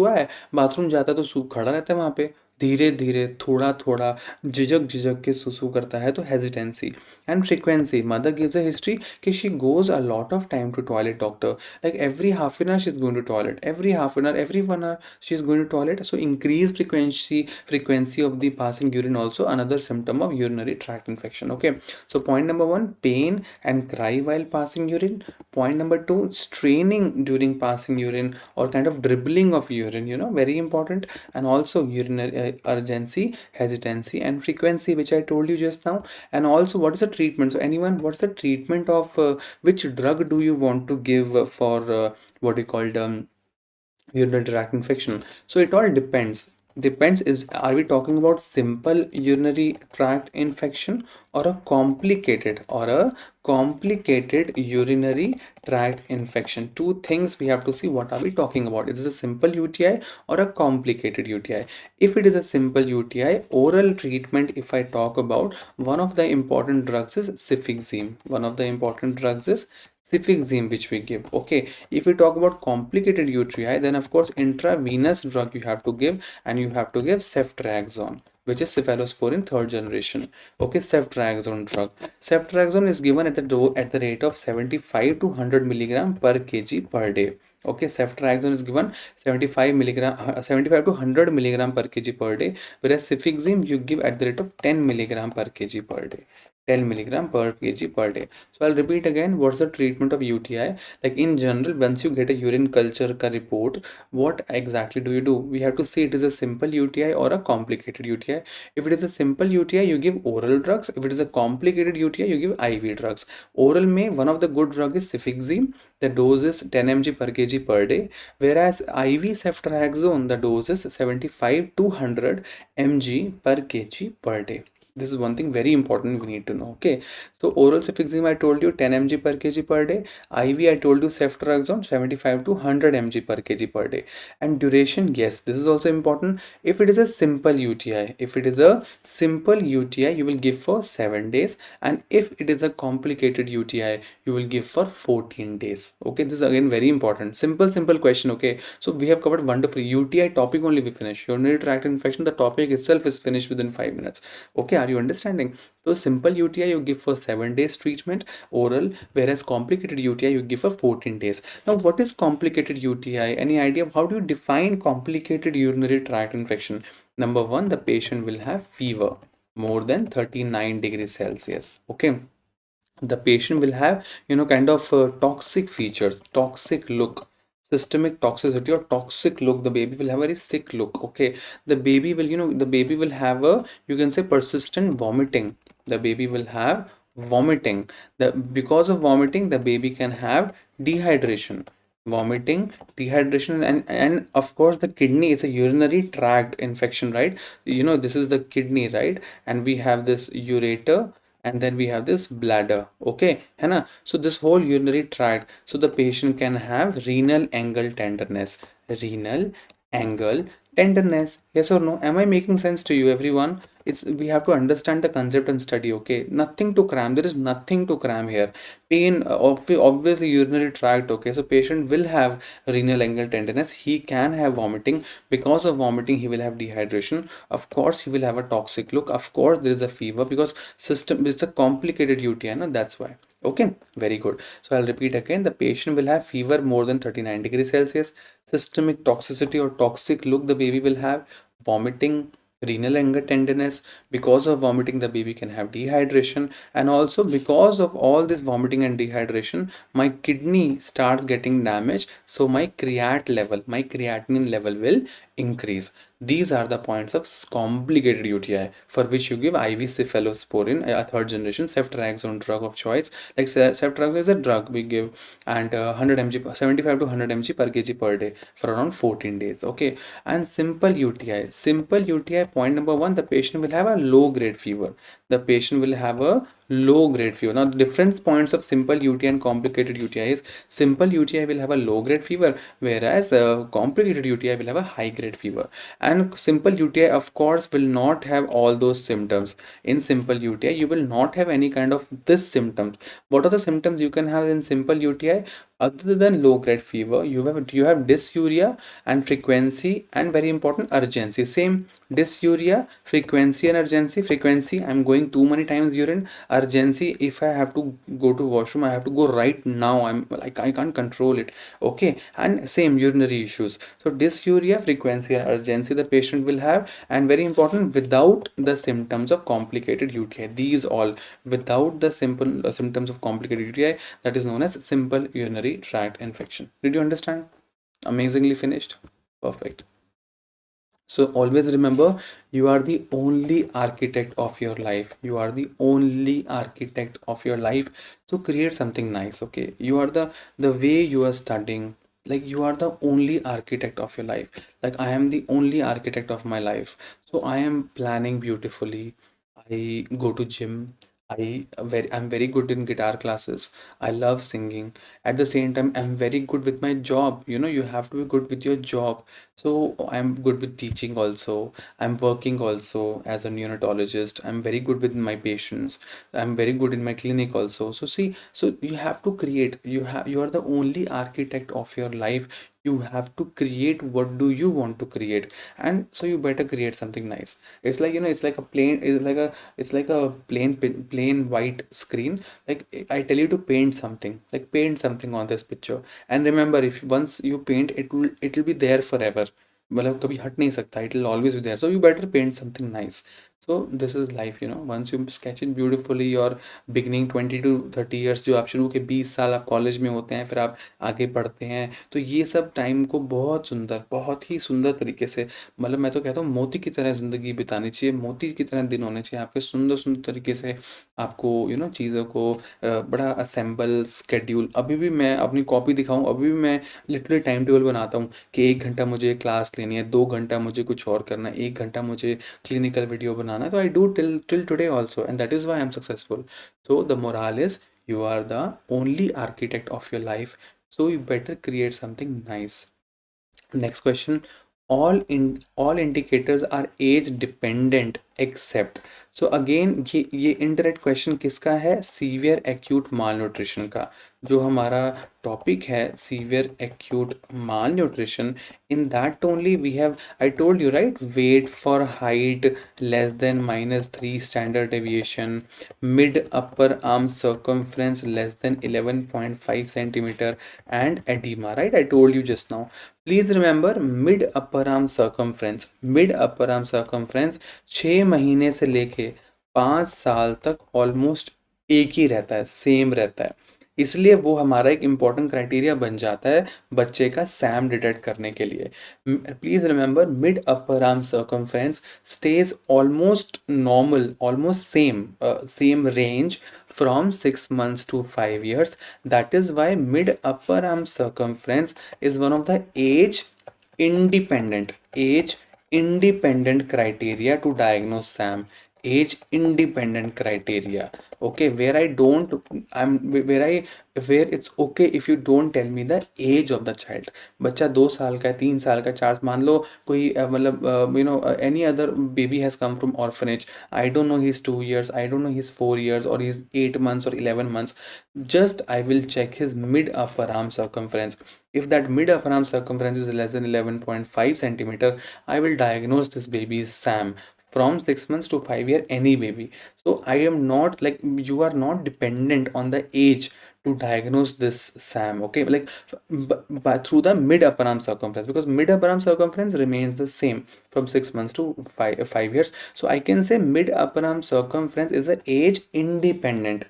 आया है, बाथरूम जाता है तो खड़ा रहता है वहाँ पे, धीरे धीरे थोड़ा थोड़ा झिझक झिझक के सुसु करता है, तो hesitancy. And frequency, mother gives a history कि she goes a lot of time to toilet doctor, like every half an hour she is going to toilet, every half an hour, every 1 hour she is going to toilet. So increased frequency of the passing urine also another symptom of urinary tract infection. Okay, so point number one, pain and cry while passing urine. Point number two, straining during passing urine or kind of dribbling of urine, very important. And also urinary urgency, hesitancy, and frequency, which I told you just now. And also, what is the treatment? So anyone, what's the treatment of which drug do you want to give for what you called urinary tract infection? So it all depends, is are we talking about simple urinary tract infection or a complicated urinary tract infection? Two things we have to see, what are we talking about? Is it a simple UTI or a complicated UTI? If it is a simple UTI, oral treatment, if I talk about, one of the important drugs is cefixime. Which we give. Okay, if we talk about complicated UTI, then of course intravenous drug you have to give, and you have to give ceftriaxone, which is cephalosporin third generation. Okay, ceftriaxone drug. Ceftriaxone is given at the rate of 75 to 100 milligram per kg per day. Okay, ceftriaxone is given 75 to 100 milligram per kg per day, whereas cefixime you give at the rate of 10 milligram per kg per day. 10 milligram per kg per day. So I'll repeat again, what's the treatment of UTI? Like in general, once you get a urine culture ka report, what exactly do you do? We have to see it is a simple UTI or a complicated UTI. If it is a simple UTI, you give oral drugs. If it is a complicated UTI, you give IV drugs. Oral may, one of the good drug is cefixime. The dose is 10 mg per kg per day. Whereas IV ceftriaxone, the dose is 75 to 100 mg per kg per day. This is one thing very important we need to know. Okay, so oral cefixime I told you 10 mg per kg per day. IV I told you ceftriaxone 75 to 100 mg per kg per day. And duration, yes, this is also important. If it is a simple UTI, you will give for 7 days, and if it is a complicated UTI, you will give for 14 days. Okay, this is again very important. Simple question. Okay, so we have covered wonderfully. UTI topic only we finished. Urinary tract infection, the topic itself is finished within 5 minutes. Okay, are Are you understanding? So simple UTI you give for 7 days treatment oral, whereas complicated UTI you give for 14 days. Now what is complicated UTI? Any idea of how do you define complicated urinary tract infection? Number one, the patient will have fever more than 39 degrees Celsius. Okay, the patient will have kind of toxic features, toxic look, systemic toxicity or toxic look. The baby will have a very sick look. Okay, the baby will the baby will have a, you can say, persistent vomiting. The baby will have vomiting. The Because of vomiting the baby can have dehydration, vomiting, dehydration, and of course the kidney is a urinary tract infection, right? This is the kidney, right? And we have this ureter, and then we have this bladder. Okay, है ना? So this whole urinary tract, so the patient can have renal angle tenderness. Renal angle tenderness, yes or no? Am I making sense to you, everyone? It's We have to understand the concept and study. Okay, nothing to cram, there is nothing to cram here. Pain, obviously urinary tract. Okay, so patient will have renal angle tenderness, he can have vomiting. Because of vomiting he will have dehydration, of course he will have a toxic look, of course there is a fever, because system, it's a complicated UTI, no? That's why. Okay, very good. So I'll repeat again, the patient will have fever more than 39 degrees Celsius, systemic toxicity or toxic look the baby will have, vomiting, renal anger tenderness. Because of vomiting the baby can have dehydration, and also because of all this vomiting and dehydration my kidney starts getting damaged, so my creatinine level will increase. These are the points of complicated UTI for which you give IV cephalosporin, a third generation ceftriaxone drug of choice. Like ceftriaxone is a drug we give, and 100 mg, 75 to 100 mg per kg per day for around 14 days. Okay, and simple UTI, point number one, the patient will have a low grade fever. The patient will have a low grade fever. Now the different points of simple UTI and complicated UTI is, simple UTI will have a low grade fever, whereas complicated UTI will have a high grade fever. And simple UTI of course will not have all those symptoms. In simple UTI you will not have any kind of this symptoms. What are the symptoms you can have in simple UTI? Other than low grade fever, you have dysuria and frequency, and very important, urgency. Same, dysuria, frequency and urgency. Frequency, I'm going too many times urine. Urgency, if I have to go to washroom I have to go right now, I'm like I can't control it. Okay, and same, urinary issues. So dysuria, frequency and urgency the patient will have, and very important, without the symptoms of complicated UTI. These all without the simple symptoms of complicated UTI, that is known as simple urinary tract infection. Did you understand? Amazingly finished. Perfect. So always remember, you are the only architect of your life. You are the only architect of your life. So create something nice. Okay, you are the way you are studying. Like you are the only architect of your life. Like I am the only architect of my life. So I am planning beautifully. I go to gym. I'm very good in guitar classes. I love singing. At the same time, I'm very good with my job. You have to be good with your job. So I'm good with teaching also. I'm working also as a neonatologist. I'm very good with my patients. I'm very good in my clinic also. So see, so you have to create. You are the only architect of your life. You have to create what do you want to create, and so you better create something nice. It's like it's like a plain white screen. Like I tell you to paint something, like paint something on this picture, and remember, if once you paint, it will be there forever. मतलब कभी हट नहीं सकता, it will always be there. So you better paint something nice. So this is life, once you sketch it beautifully, your beginning 20 to 30 years, जो आप शुरू के 20 साल आप कॉलेज में होते हैं, फिर आप आगे पढ़ते हैं, तो ये सब टाइम को बहुत ही सुंदर तरीके से, मतलब मैं तो कहता हूँ मोती की तरह ज़िंदगी बितानी चाहिए, मोती की तरह दिन होने चाहिए आपके, सुंदर सुंदर तरीके से आपको चीज़ों को बड़ा असेंबल स्केड्यूल। अभी भी मैं अपनी कॉपी दिखाऊं, अभी भी मैं लिटरली टाइम टेबल बनाता हूँ कि 1 घंटा मुझे क्लास लेनी है, 2 घंटा मुझे कुछ और करना है, 1 घंटा मुझे क्लिनिकल वीडियो बनाना है। तो I do till today also, and that is why I am successful. So the moral is, you are the only architect of your life, so you better create something nice. Next question. All indicators are age dependent except. So again ये internet question किसका है, severe acute माल nutrition का। जो हमारा topic है severe acute malnutrition, in that only we have, I told you right, weight for height less than -3 standard deviation, mid upper arm circumference less than 11.5 centimetre, and edema, right? I told you just now. Please remember mid upper arm circumference, mid upper arm circumference 6 महीने से लेके 5 साल तक almost एक ही रहता है, same रहता है। इसलिए वो हमारा एक इम्पॉर्टेंट क्राइटेरिया बन जाता है बच्चे का सैम डिटेक्ट करने के लिए। Please remember mid upper arm circumference stage almost normal, almost same range from 6 months to 5 years. That is why mid upper arm circumference is one of the age independent criteria to diagnose SAM. Age independent criteria, okay, where I don't, I'm where I where it's okay if you don't tell me the age of the child. बच्चा 2 साल का है, 3 साल का, 4, मान लो कोई मतलब any other baby has come from orphanage, I don't know he's 2 years, I don't know he's 4 years, or he's 8 months or 11 months. Just I will check his mid upper arm circumference. If that mid upper arm circumference is less than 11.5 centimeter, I will diagnose this baby's SAM from 6 months to 5 year, any baby. So I am not like, you are not dependent on the age to diagnose this SAM, okay, like but through the mid upper arm circumference, because mid upper arm circumference remains the same from 6 months to 5 years. So I can say mid upper arm circumference is a age independent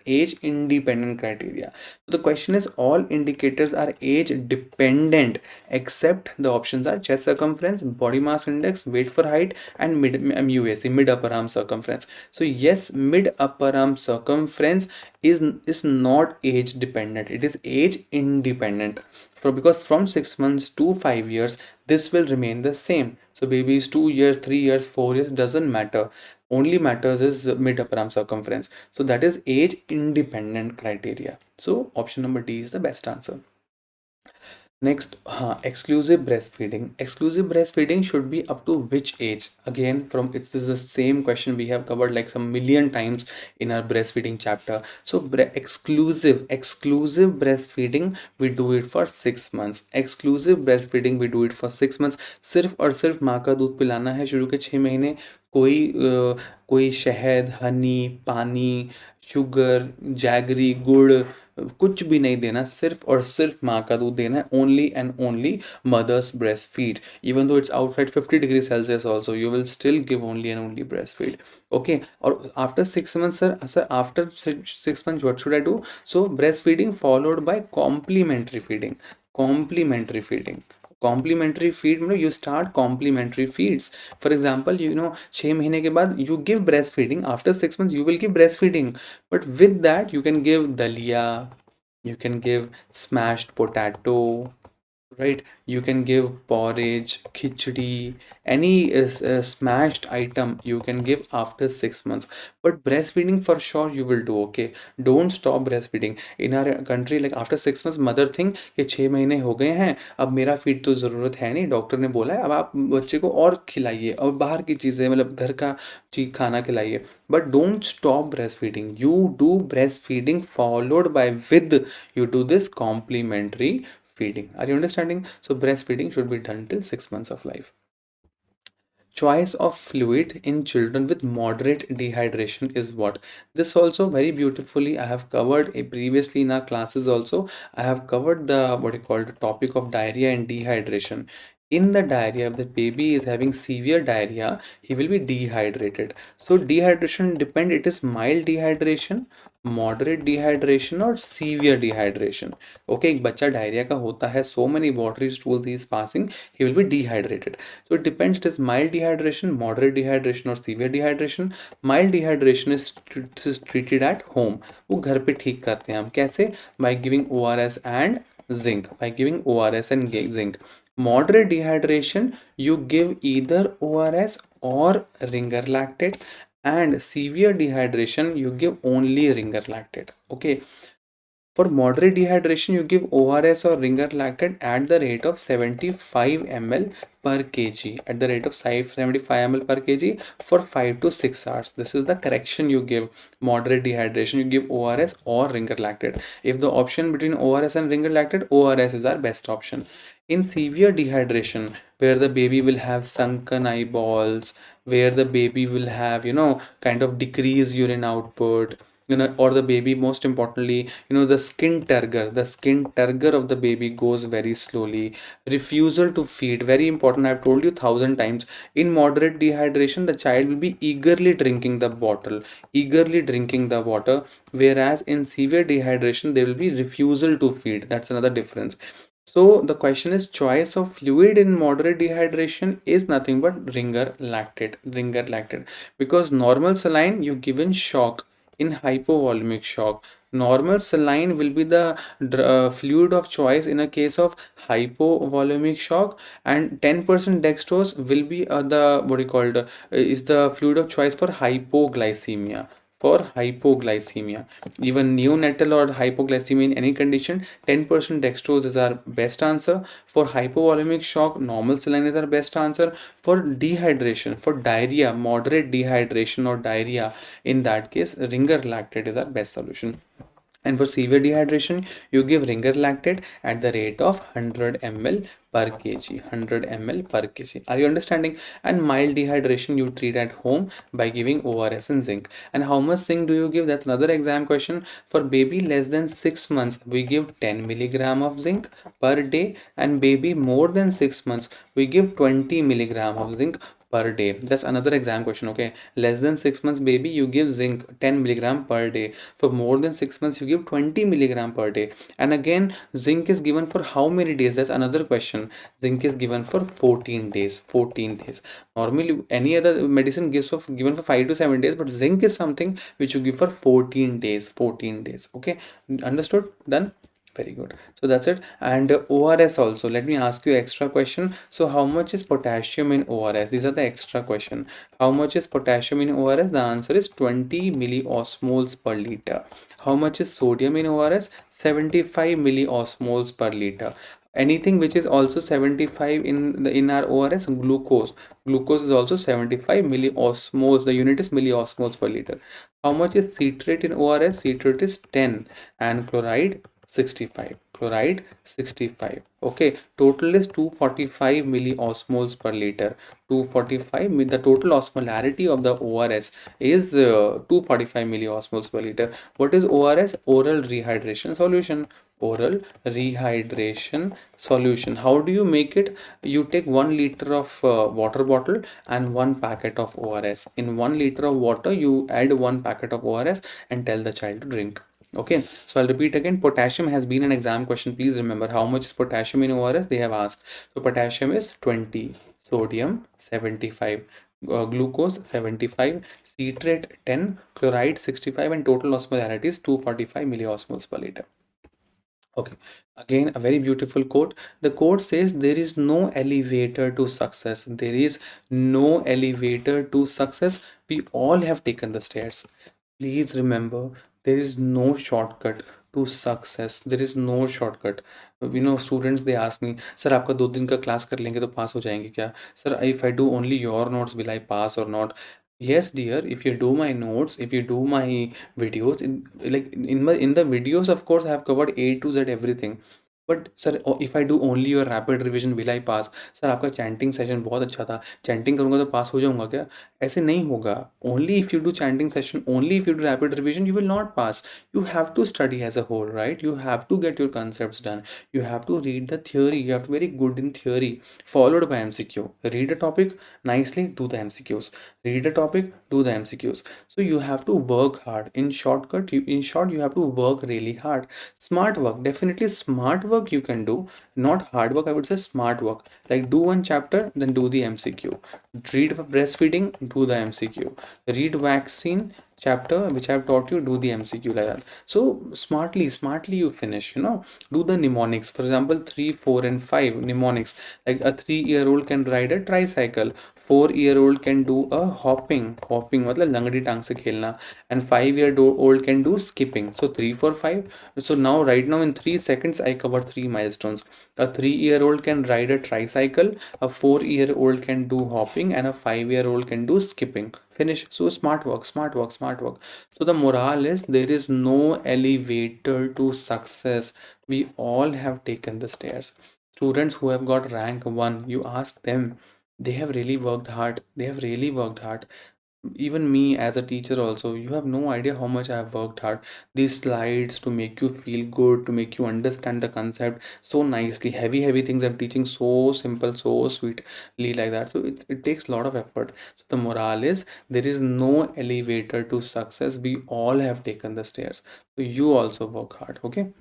criteria. So the question is, all indicators are age dependent except the options are chest circumference, body mass index, weight for height, and MUAC, mid upper arm circumference. So yes, mid upper arm circumference is not age dependent, it is age independent, because from 6 months to 5 years this will remain the same. So baby is 2 years, 3 years, 4 years, doesn't matter, only matters is mid upper arm circumference. So that is age independent criteria. So option number D is the best answer. Next, exclusive breastfeeding. Exclusive breastfeeding should be up to which age? Again, from it is the same question we have covered like some million times in our breastfeeding chapter. So exclusive breastfeeding, we do it for 6 months. Exclusive breastfeeding, we do it for 6 months. सिर्फ और सिर्फ माँ का दूध पिलाना है शुरू के 6 महीने। कोई शहद, हनी, पानी, शुगर, जैगरी, गुड़ कुछ भी नहीं देना, सिर्फ और सिर्फ माँ का दूध देना है। Only and only mother's breast feed, even though it's outside 50 degree Celsius also, you will still give only and only breast feed, okay. और after 6 months, sir after 6 months what should I do? So breast feeding followed by complementary feeding. Complementary feeding, complementary feed मतलब you start complementary feeds. For example 6 महीने के बाद you give breast feeding, after 6 months you will give breastfeeding, but with that you can give dalia, you can give smashed potato, right? You can give porridge, khichdi, any smashed item you can give after 6 months. But breastfeeding for sure you will do, okay? Don't stop breastfeeding. In our country, like after 6 months mother think कि 6 महीने हो गए हैं, अब मेरा feed तो ज़रूरत है नहीं, डॉक्टर ने बोला है अब आप बच्चे को और खिलाइए और बाहर की चीज़ें मतलब घर का चीज खाना खिलाइए। But don't stop breast feeding, you do breast feeding followed bye with you do this complementary feeding. Are you understanding? So breastfeeding should be done till 6 months of life. Choice of fluid in children with moderate dehydration is what? This also very beautifully I have covered previously in our classes also. I have covered the what you call the topic of diarrhea and dehydration. In the diarrhea, if the baby is having severe diarrhea, he will be dehydrated. So dehydration depend, it is mild dehydration, moderate dehydration और severe dehydration, okay. एक बच्चा diarrhoea का होता है, so many watery stools he is passing, he will be dehydrated. So it depends, it is mild dehydration, moderate dehydration और severe dehydration. Mild dehydration is treated at home, वो घर पे ठीक करते हैं हम, कैसे? By giving ORS and zinc, by giving ORS and zinc. Moderate dehydration, you give either ORS or ringer lactate, and severe dehydration you give only ringer lactate, okay. For moderate dehydration, you give ORS or ringer lactate at the rate of 75 ml per kg, at the rate of 75 ml per kg for 5 to 6 hours. This is the correction you give. Moderate dehydration, you give ORS or ringer lactate. If the option between ORS and ringer lactate, ORS is our best option. In severe dehydration, where the baby will have sunken eyeballs, where the baby will have, kind of decreased urine output, or the baby, most importantly, the skin turgor of the baby goes very slowly. Refusal to feed, very important. I've told you 1,000 times. In moderate dehydration, the child will be eagerly drinking the bottle, eagerly drinking the water, whereas in severe dehydration, there will be refusal to feed. That's another difference. So the question is, choice of fluid in moderate dehydration is nothing but ringer lactate, because normal saline you give in shock, in hypovolemic shock. Normal saline will be the fluid of choice in a case of hypovolemic shock, and 10% dextrose will be the what you called is the fluid of choice for hypoglycemia. For hypoglycemia, even neonatal or hypoglycemia in any condition, 10% dextrose is our best answer. For hypovolemic shock, normal saline is our best answer. For dehydration, for diarrhea, moderate dehydration or diarrhea, in that case, ringer lactate is our best solution. And for severe dehydration, you give ringer lactate at the rate of 100 ml per kg. 100 ml per kg. Are you understanding? And mild dehydration you treat at home by giving ORS and zinc. And how much zinc do you give? That's another exam question. For baby less than 6 months, we give 10 milligram of zinc per day, and baby more than 6 months, we give 20 milligram of zinc per day. That's another exam question. Okay, less than 6 months baby, you give zinc 10 milligram per day. For more than 6 months, you give 20 milligram per day. And again, zinc is given for how many days? That's another question. Zinc is given for 14 days. 14 days. Normally any other medicine given for 5 to 7 days, but zinc is something which you give for 14 days. 14 days. Okay, understood? Done? Very good. So that's it. And ORS also. Let me ask you extra question. So how much is potassium in ORS? These are the extra question. How much is potassium in ORS? The answer is 20 milliosmoles per liter. How much is sodium in ORS? 75 milliosmoles per liter. Anything which is also 75 in our ORS, glucose. Glucose is also 75 milliosmoles. The unit is milliosmoles per liter. How much is citrate in ORS? Citrate is 10, and chloride 65. Chloride 65. Okay, total is 245 milliosmoles per liter. 245, the total osmolarity of the ORS is 245 milliosmoles per liter. What is ORS? Oral rehydration solution. Oral rehydration solution. How do you make it? You take 1 liter of water bottle and 1 packet of ORS. In 1 liter of water, you add 1 packet of ORS and tell the child to drink. Okay, so I'll repeat again. Potassium has been an exam question. Please remember, how much is potassium in ORS? They have asked. So potassium is 20, sodium 75, glucose 75, citrate 10, chloride 65, and total osmolarity is 245 milliosmoles per liter. Okay, again, a very beautiful quote. The quote says, there is no elevator to success. There is no elevator to success. We all have taken the stairs. Please remember, there is no shortcut to success. There is no shortcut. Students, they ask me, sir, आपका 2 दिन का class कर लेंगे तो पास हो जाएंगे क्या? Sir, if I do only your notes, will I pass or not? Yes, dear. If you do my notes, if you do my videos, in the videos, of course, I have covered A to Z everything. But sir, if I do only your rapid revision will I pass? Sir, आपका chanting session बहुत अच्छा था, chanting करूंगा तो पास हो जाऊंगा क्या? ऐसे नहीं होगा. Only if you do chanting session, only if you do rapid revision, you will not pass. You have to study as a whole, right? You have to get your concepts done. You have to read the theory. You have to be very good in theory, followed by MCQ. Read a topic nicely, do the MCQs. Read a topic, do the MCQs. So you have to work hard. In short, you have to work really hard. Smart work, definitely smart work you can do, not hard work. I would say smart work. Like, do one chapter, then do the MCQ. Read breastfeeding, do the MCQ. Read vaccine chapter which I've taught you, do the MCQ, like that. So smartly you finish. Do the mnemonics. For example, 3, 4, and 5 mnemonics. Like a 3-year-old can ride a tricycle. 4-year-old can do a hopping मतलब लंगड़ी टांग से खेलना, and 5-year-old can do skipping. So 3, 4, 5. So now right now in 3 seconds I covered 3 milestones. A 3-year-old can ride a tricycle, a 4-year-old can do hopping, and a 5-year-old can do skipping. Finish. So smart work, smart work, smart work. So the morale is there is no elevator to success. We all have taken the stairs. Students who have got rank 1, you ask them, they have really worked hard. They have really worked hard. Even me as a teacher also, you have no idea how much I have worked hard. These slides to make you feel good, to make you understand the concept so nicely. Heavy things I'm teaching so simple, so sweetly like that. So it takes a lot of effort. So the morale is there is no elevator to success. We all have taken the stairs. So you also work hard. Okay.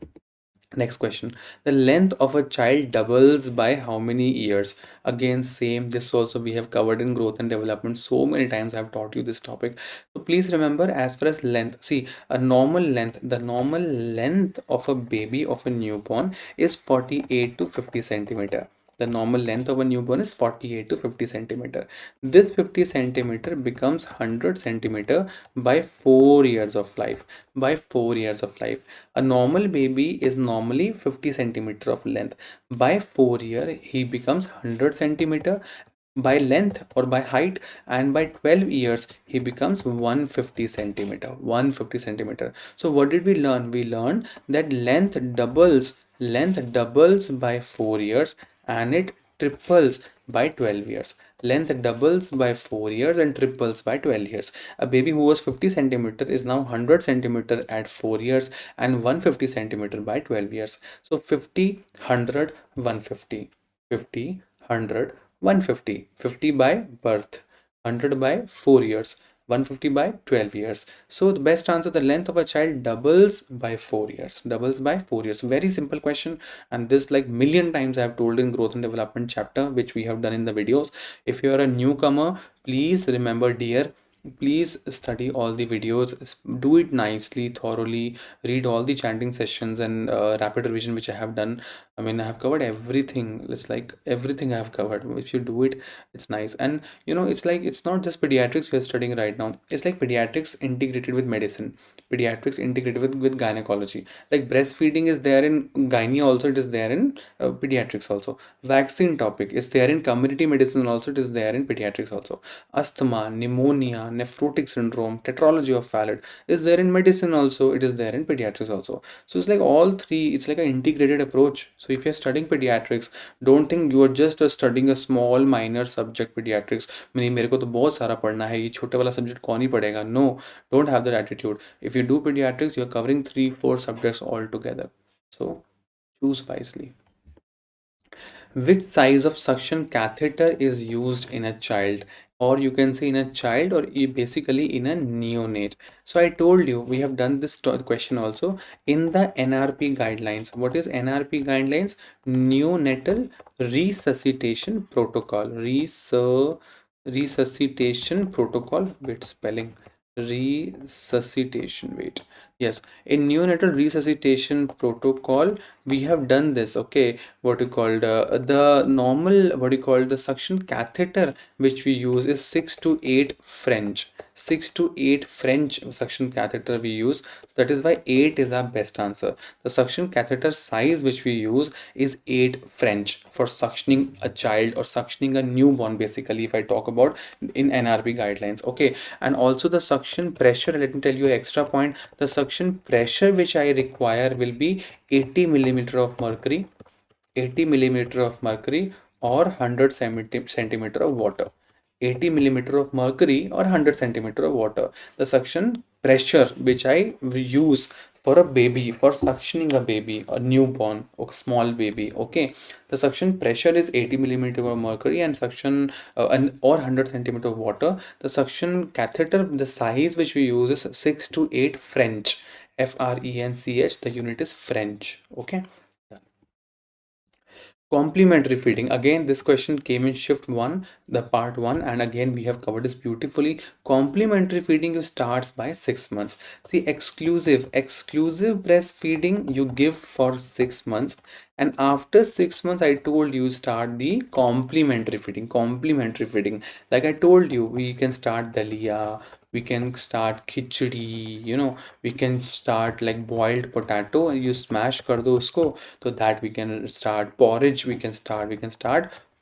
Next question. The length of a child doubles by how many years? Again, same. This also we have covered in growth and development. So many times I've taught you this topic. So please remember, as far as length, see, a normal length, the normal length of a baby, of a newborn, is 48 to 50 centimeter. The normal length of a newborn is 48 to 50 centimeter. This 50 centimeter becomes 100 centimeter by 4 years of life. By 4 years of life. A normal baby is normally 50 centimeter of length. By 4 year, he becomes 100 centimeter by length or by height, and by 12 years he becomes 150 centimeter. 150 centimeter. So what did we learn? We learned that length doubles by 4 years, and it triples by 12 years. Length doubles by 4 years and triples by 12 years. A baby who was 50 centimeter is now 100 centimeter at 4 years and 150 centimeter by 12 years. So 50, 100, 150. 50, 100, 150. 50 by birth, 100 by 4 years, 150 by 12 years. So the best answer, the length of a child doubles by 4 years. Doubles by 4 years. Very simple question, and this like million times I have told in growth and development chapter, which we have done in the videos. If you are a newcomer, please remember, dear, please study all the videos, do it nicely, thoroughly, read all the chanting sessions and rapid revision which I have done. I mean, I have covered everything. It's like everything I have covered. If you do it, it's nice. And it's like it's not just pediatrics we are studying right now. It's like pediatrics integrated with medicine, pediatrics integrated with gynecology. Like breastfeeding is there in gynae also, it is there in pediatrics also. Vaccine topic is there in community medicine also, it is there in pediatrics also. Asthma, pneumonia, nephrotic syndrome, tetralogy of Fallot is there in medicine also, it is there in pediatrics also. So it's like all three, it's like an integrated approach. So if you're studying pediatrics, don't think you are just studying a small minor subject pediatrics. मेरे को तो बहुत सारा पढ़ना है, ये छोटे वाला सब्जेक्ट कौन ही पढ़ेगा? No, don't have that attitude. If you do pediatrics, you're covering 3-4 subjects all together. So choose wisely. Which size of suction catheter is used in a child, or you can say in a child, or basically in a neonate? So I told you we have done this question also in the NRP guidelines. What is NRP guidelines? Neonatal resuscitation protocol. Resuscitation protocol. Wait, spelling. Resuscitation. Wait. Yes, in neonatal resuscitation protocol, we have done this. Okay, what you called the normal, what you call the suction catheter which we use is 6 to 8 French suction catheter we use. So that is why 8 is our best answer. The suction catheter size which we use is 8 French for suctioning a child or suctioning a newborn, basically, if I talk about in NRP guidelines. Okay, and also the suction pressure, let me tell you an extra point. The suction pressure which I require will be 80 millimeter of mercury, 80 millimeter of mercury, or 100 centimeter of water. 80 millimeter of mercury or 100 centimeter of water. The suction pressure which I use for a baby, for suctioning a baby, a newborn or small baby. Okay, the suction pressure is 80 millimeter of mercury and suction or 100 centimeter of water. The suction catheter, the size which we use is 6 to 8 French. French. The unit is French. Okay. Complementary feeding. Again, this question came in shift one, the part one, and again we have covered this beautifully. Complementary feeding you starts by 6 months. See, exclusive breastfeeding you give for 6 months, and after 6 months, I told you start the complementary feeding. Complementary feeding, like I told you, we can start dalia, we can start khichdi, we can start like boiled potato and you smash kar do usko, so that we can start porridge, we can start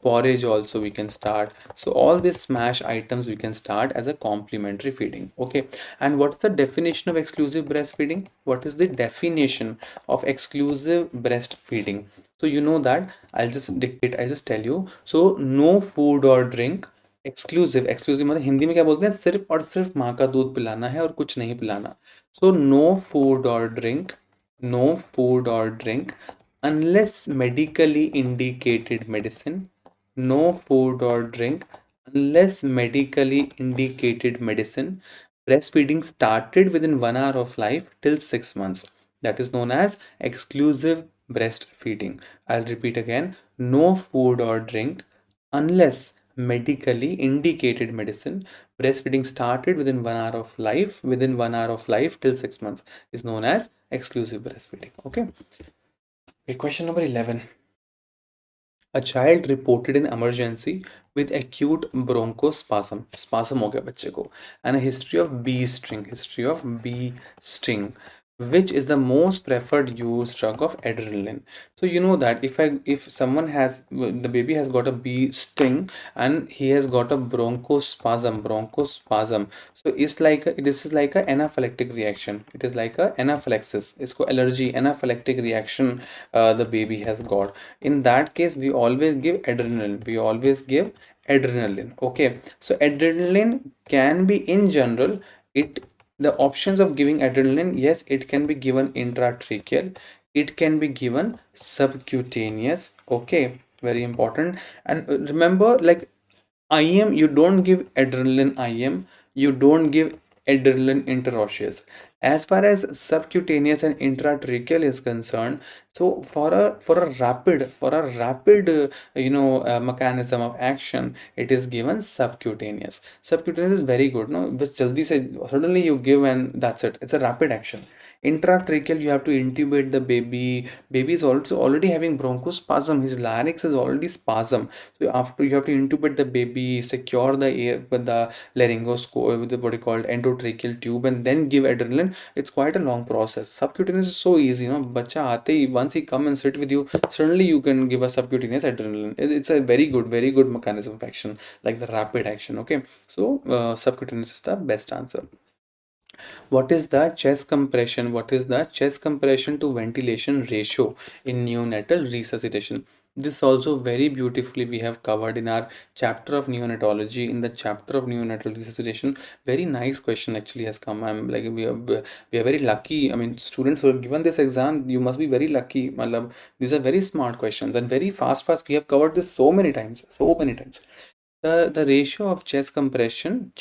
porridge also, we can start. So all these smash items we can start as a complementary feeding. Okay, and what's the definition of exclusive breastfeeding? What is the definition of exclusive breastfeeding? So you know that, I'll just tell you. So no food or drink, exclusive मतलब हिंदी में क्या बोलते हैं, सिर्फ और सिर्फ माँ का दूध पिलाना है और कुछ नहीं पिलाना. सो नो फूड और drink unless medically indicated medicine. No food or drink unless medically indicated medicine. Breastfeeding started within 1 hour of life till 6 months. That is known as exclusive breastfeeding. I'll repeat again. No food or drink unless medically indicated medicine. Breastfeeding started within 1 hour of life till 6 months is known as exclusive breastfeeding. Okay. Okay, question number 11. A child reported an emergency with acute bronchospasm. Spasm हो गया बच्चे को. And a history of bee sting. Which is the most preferred used drug of adrenaline? So you know that if someone has, the baby has got a bee sting and he has got a bronchospasm. So this is like a anaphylactic reaction. It is like a anaphylaxis. इसको allergy anaphylactic reaction the baby has got. In that case we always give adrenaline. Okay, so adrenaline can be, in general, it the options of giving adrenaline, yes, it can be given intratracheal, it can be given subcutaneous. Okay, very important. And remember, like IM, you don't give adrenaline IM, you don't give adrenaline interosseous. As far as subcutaneous and intratracheal is concerned, so for a rapid mechanism of action, it is given subcutaneous. Subcutaneous is very good, no, which jaldi se suddenly you give and that's it, it's a rapid action. Intratracheal, you have to intubate the baby is also already having bronchospasm, his larynx is already spasm. So after, you have to intubate the baby, secure the air with the laryngoscope, with the what you call endotracheal tube, and then give adrenaline. It's quite a long process. Subcutaneous is so easy, bacha aate hi, once he come and sit with you, suddenly you can give a subcutaneous adrenaline. It's a very good mechanism of action, like the rapid action. Okay, so subcutaneous is the best answer. What is the chest compression? What is the chest compression to ventilation ratio in neonatal resuscitation? This also very beautifully we have covered in our chapter of neonatology. In the chapter of neonatal resuscitation, very nice question actually has come. I'm like, we are very lucky. I mean, students who have given this exam, you must be very lucky. Malab, these are very smart questions and very fast. We have covered this so many times, The ratio of chest compression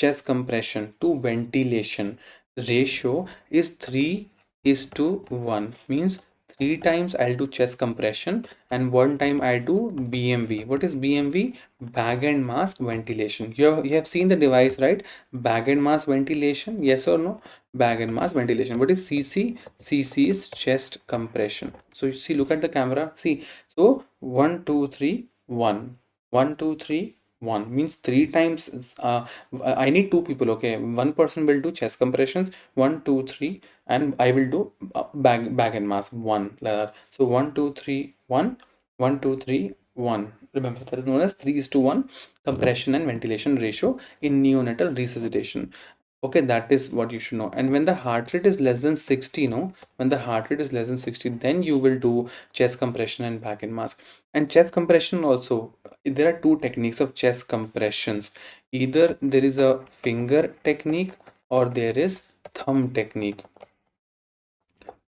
to ventilation ratio is 3:1. Means 3 times I'll do chest compression and 1 time I do BMV. What is BMV? Bag and mask ventilation. You have seen the device, right? Bag and mask ventilation. Yes or no? Bag and mask ventilation. What is CC? CC is chest compression. So you see, look at the camera. See. So 1, 2, 3, 1. 1, 2, 3, 1 means 3 times. I need two people. Okay, one person will do chest compressions, 1, 2, 3, and I will do bag and mask, one like that. So 1, 2, 3, 1, 1, 2, 3, 1. Remember, that is known as 3:1 compression and ventilation ratio in neonatal resuscitation. Okay, that is what you should know. And when the heart rate is less than 60, when the heart rate is less than 60, then you will do chest compression and back and mask. And chest compression also, there are two techniques of chest compressions. Either there is a finger technique or there is thumb technique.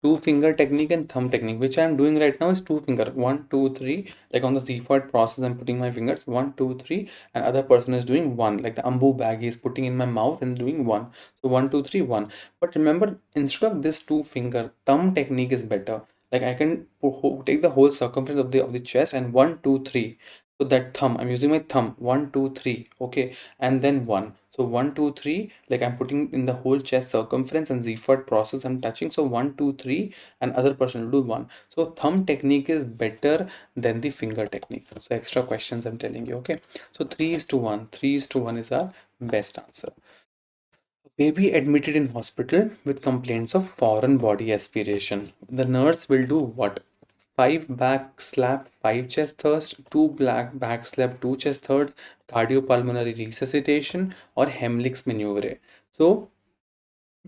Two finger technique and thumb technique, which I am doing right now is two finger, 1, 2, 3, like on the Zephod process I'm putting my fingers 1, 2, 3, and other person is doing 1, like the ambu bag he is putting in my mouth and doing 1. So 1, 2, 3, 1. But remember, instead of this two finger, thumb technique is better. Like I can take the whole circumference of the chest and one, two, three. So that thumb, I'm using my thumb, one, two, three, okay, and then one. So one, two, three, like I'm putting in the whole chest circumference and Zefort process I'm touching. So one, two, three, and other person will do one. So thumb technique is better than the finger technique. So extra questions I'm telling you, okay. So 3:1. 3:1 is our best answer. Baby admitted in hospital with complaints of foreign body aspiration. The nurse will do what? 5 back slap, 5 chest thrust, 2 black back slap, 2 chest thrust, cardiopulmonary resuscitation, or Heimlich's maneuver. So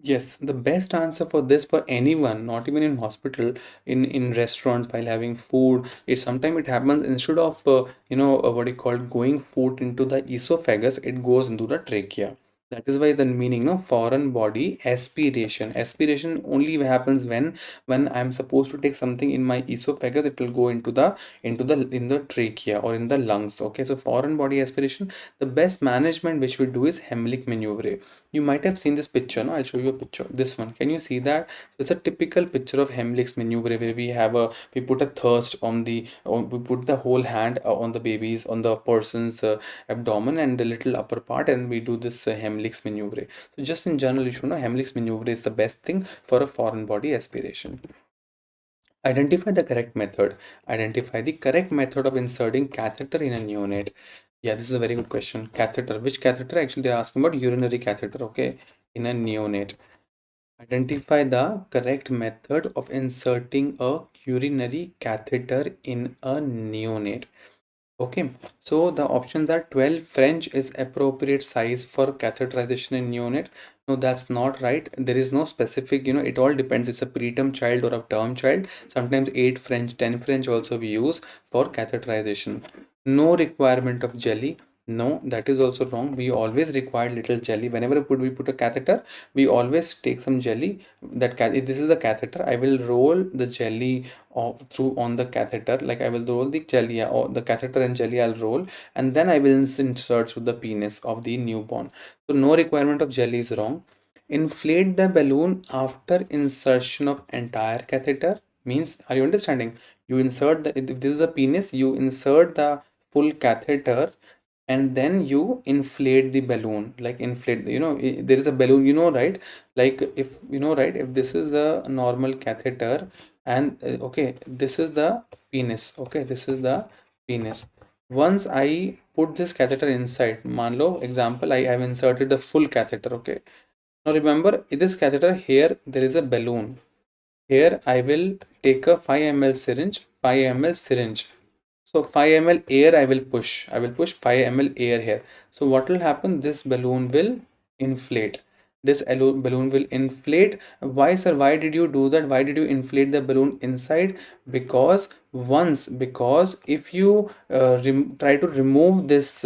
yes, the best answer for this for anyone, not even in hospital, in restaurants while having food, is sometimes it happens instead of what you call going food into the esophagus, it goes into the trachea. That is why the meaning of foreign body aspiration. Aspiration only happens when I'm supposed to take something in my esophagus, it will go in the trachea or in the lungs. Okay, so foreign body aspiration, the best management which we do is Heimlich maneuver. You might have seen this picture, no? I'll show you a picture. This one. Can you see that? So it's a typical picture of Heimlich's maneuver where we put a thrust we put the whole hand on the baby's, on the person's abdomen and the little upper part, and we do this Heimlich's maneuver. So just in general, you should know Heimlich's maneuver is the best thing for a foreign body aspiration. Identify the correct method. Identify the correct method of inserting catheter in a neonate. Yeah, this is a very good question. Catheter. Which catheter? Actually, they're asking about urinary catheter, okay, in a neonate. Identify the correct method of inserting a urinary catheter in a neonate. Okay, so the options are 12 French is appropriate size for catheterization in neonate. No, that's not right. There is no specific, it all depends. It's a preterm child or a term child. Sometimes 8 French, 10 French also we use for catheterization. No requirement of jelly. No, that is also wrong. We always require little jelly. Whenever we put a catheter, we always take some jelly. If this is a catheter, I will roll the jelly through on the catheter. Like I will roll the jelly or the catheter and jelly I'll roll, and then I will insert through the penis of the newborn. So no requirement of jelly is wrong. Inflate the balloon after insertion of entire catheter means, are you understanding? You insert the, if this is a penis, you insert the full catheter and then you inflate the balloon, like inflate, there is a balloon, right? Like if right, if this is a normal catheter and okay, this is the penis, okay, this is the penis. Once I put this catheter inside, manlo example, I have inserted the full catheter, okay. Now remember, in this catheter here there is a balloon. Here I will take a 5 ml syringe, 5 ml syringe. So 5 ml air I will push. I will push 5 ml air here. So what will happen? This balloon will inflate. This balloon will inflate. Why, sir? Why did you do that? Why did you inflate the balloon inside? Because if you try to remove this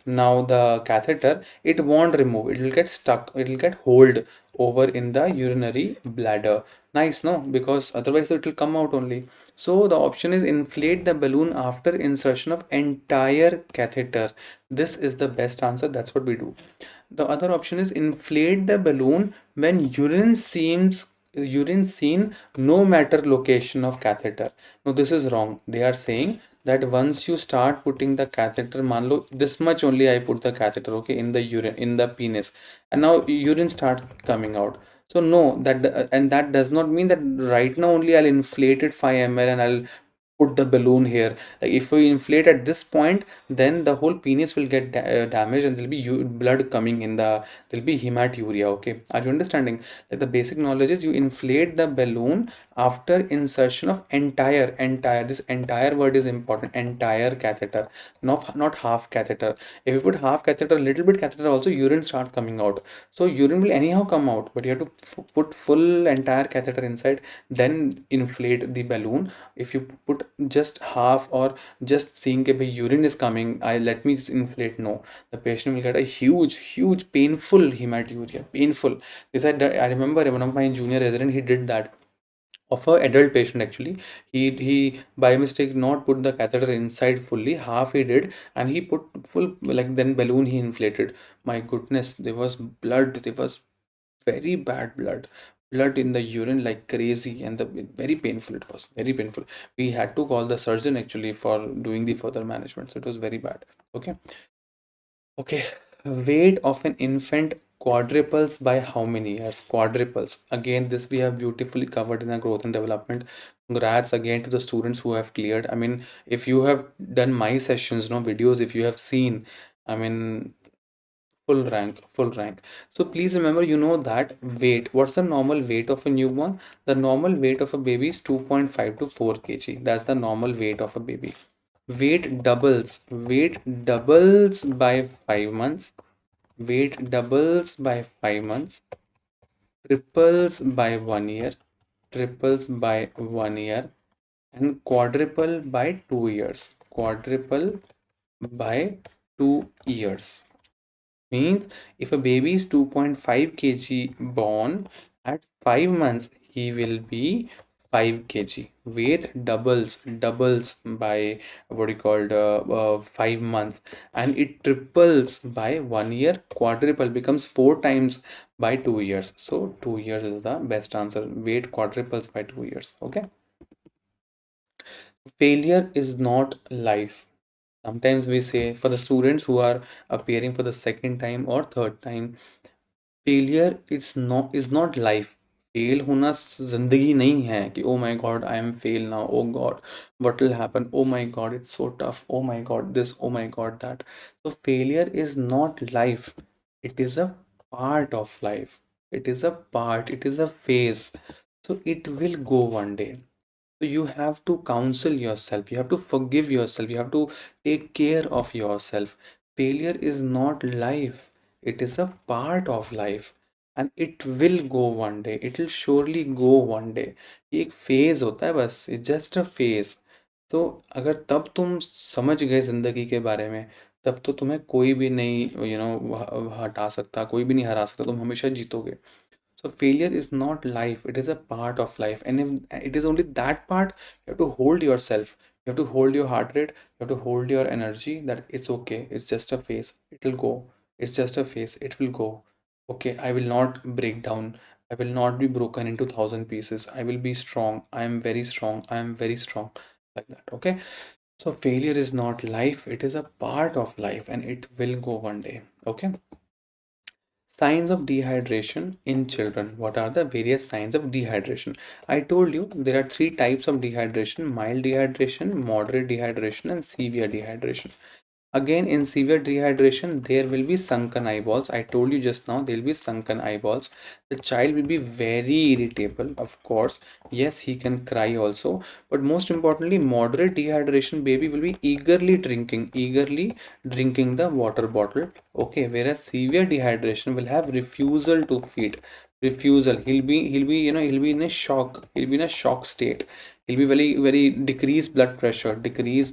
now the catheter, it won't remove. It will get stuck. It will get hold over in the urinary bladder. Nice, no? Because otherwise it will come out only. So the option is inflate the balloon after insertion of entire catheter. This is the best answer. That's what we do. The other option is inflate the balloon when urine seen no matter location of catheter. No, this is wrong. They are saying that once you start putting the catheter, manlo this much only I put the catheter, okay, in the urine, in the penis, and now urine start coming out. So no, and that does not mean that right now only I'll inflate it 5 ml and I'll put the balloon here. Like if we inflate at this point, then the whole penis will get damaged and there'll be blood coming in there'll be hematuria. Okay, are you understanding? Like the basic knowledge is you inflate the balloon after insertion of entire, this entire word is important, entire catheter, not half catheter. If you put half catheter, little bit catheter also, urine starts coming out. So urine will anyhow come out, but you have to put full entire catheter inside, then inflate the balloon. If you put just half or just think a urine is coming, I let me inflate, no, the patient will get a huge painful hematuria, painful. This I remember one of my junior resident, he did that of a adult patient. Actually, he by mistake not put the catheter inside fully, half he did, and he put full, like then balloon he inflated. My goodness, there was blood, there was very bad blood, blood in the urine like crazy, and the very painful, it was very painful. We had to call the surgeon actually for doing the further management, so it was very bad. Okay. Okay, weight of an infant quadruples by how many years? Quadruples. Again, this we have beautifully covered in our growth and development. Congrats again to the students who have cleared. I mean, if you have done my sessions, no videos, if you have seen, I mean, full rank, full rank. So please remember, you know that weight. What's the normal weight of a newborn? The normal weight of a baby is 2.5 to 4 kg. That's the normal weight of a baby. Weight doubles by 5 months. Weight doubles by 5 months. Triples by 1 year. Triples by 1 year. And quadruple by 2 years. Quadruple by 2 years. Means if a baby is 2.5 kg born, at 5 months he will be 5 kg. Weight doubles by what you called 5 months, and it triples by 1 year. Quadruple becomes 4 times by 2 years. So 2 years is the best answer. Weight quadruples by 2 years. Okay. Failure is not life. Sometimes we say for the students who are appearing for the second time or third time, failure is not life. Fail होना जिंदगी नहीं है कि oh my God I am fail now, oh God what will happen, oh my God it's so tough, oh my God this, oh my God that. तो failure is not life. It is a part of life. It is a part, it is a phase. So it will go one day. So you have to counsel yourself, you have to forgive yourself, you have to take care of yourself. Failure is not life, it is a part of life, and it will go one day. It will surely go one day. ये एक phase होता है बस, it's just a phase. तो अगर तब तुम समझ गए जिंदगी के बारे में, तब तो तुम्हें कोई भी नहीं हटा सकता, कोई भी नहीं हरा सकता, तुम हमेशा जीतोगे. So failure is not life, it is a part of life. And if it is only that part, you have to hold yourself. You have to hold your heart rate, you have to hold your energy that it's okay, it's just a phase, it will go. It's just a phase, it will go. Okay, I will not break down. I will not be broken into thousand pieces. I will be strong. I am very strong. I am very strong. Like that. Okay. So failure is not life, it is a part of life, and it will go one day. Okay. Signs of dehydration in children. What are the various signs of dehydration? I told you there are three types of dehydration: mild dehydration, moderate dehydration, and severe dehydration. Again, in severe dehydration, there will be sunken eyeballs. I told you just now, there will be sunken eyeballs. The child will be very irritable, of course. Yes, he can cry also. But most importantly, moderate dehydration, baby will be eagerly drinking the water bottle. Okay, whereas severe dehydration will have refusal to feed. Refusal. He'll be in a shock. He'll be in a shock state. He'll be very decreased blood pressure, decrease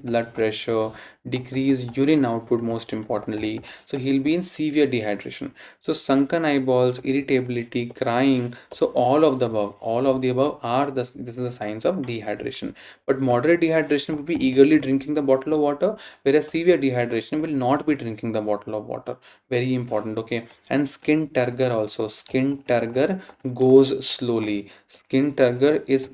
urine output, most importantly. So he'll be in severe dehydration. So sunken eyeballs, irritability, crying, so all of the above are this is the signs of dehydration. But moderate dehydration will be eagerly drinking the bottle of water, whereas severe dehydration will not be drinking the bottle of water. Very important. Okay. And skin turgor also. Skin turgor goes slowly. Skin turgor is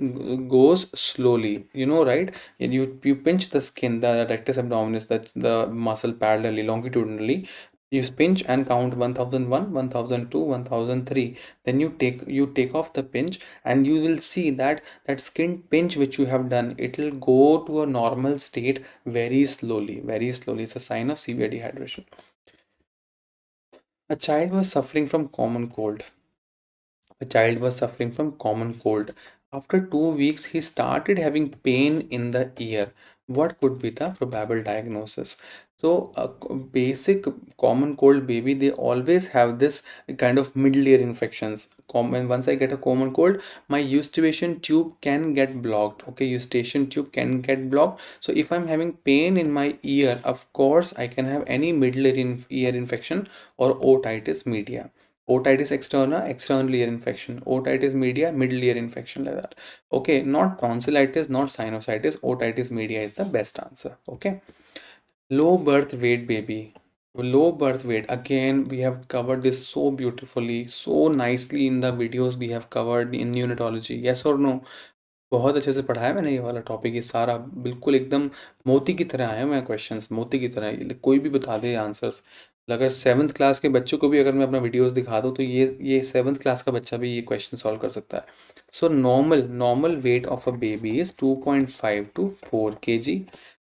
goes slowly, right? And you pinch the skin, the rectus abdominis, that's the muscle parallelly, longitudinally. You pinch and count 1001, 1002, 1003. Then you take off the pinch, and you will see that that skin pinch which you have done, it will go to a normal state very slowly, very slowly. It's a sign of severe dehydration. A child was suffering from common cold. A child was suffering from common cold. After 2 weeks, he started having pain in the ear. What could be the probable diagnosis? So, a basic common cold baby, they always have this kind of middle ear infections. Common, once I get a common cold, my eustachian tube can get blocked. Okay, eustachian tube can get blocked. So, if I'm having pain in my ear, of course, I can have any middle ear infection or otitis media. Otitis externa, external ear infection. Otitis media, middle ear infection, like that. Okay, not tonsillitis, not sinusitis. Otitis media is the best answer. Okay. Low birth weight baby. Low birth weight, again, we have covered this so beautifully, so nicely in the videos we have covered in neonatology. Yes or no? बहुत अच्छे से पढ़ाया मैंने ये वाला topic, ये सारा बिल्कुल एकदम मोती की तरह आए हुए हैं क्वेश्चंस, मोती की तरह, ये कोई भी बता दे आंसर्स। अगर 7th क्लास के बच्चों को भी अगर मैं अपना वीडियोस दिखा दूँ तो ये 7th क्लास का बच्चा भी ये क्वेश्चन सॉल्व कर सकता है। So normal weight of a baby is 2.5 to 4 kg।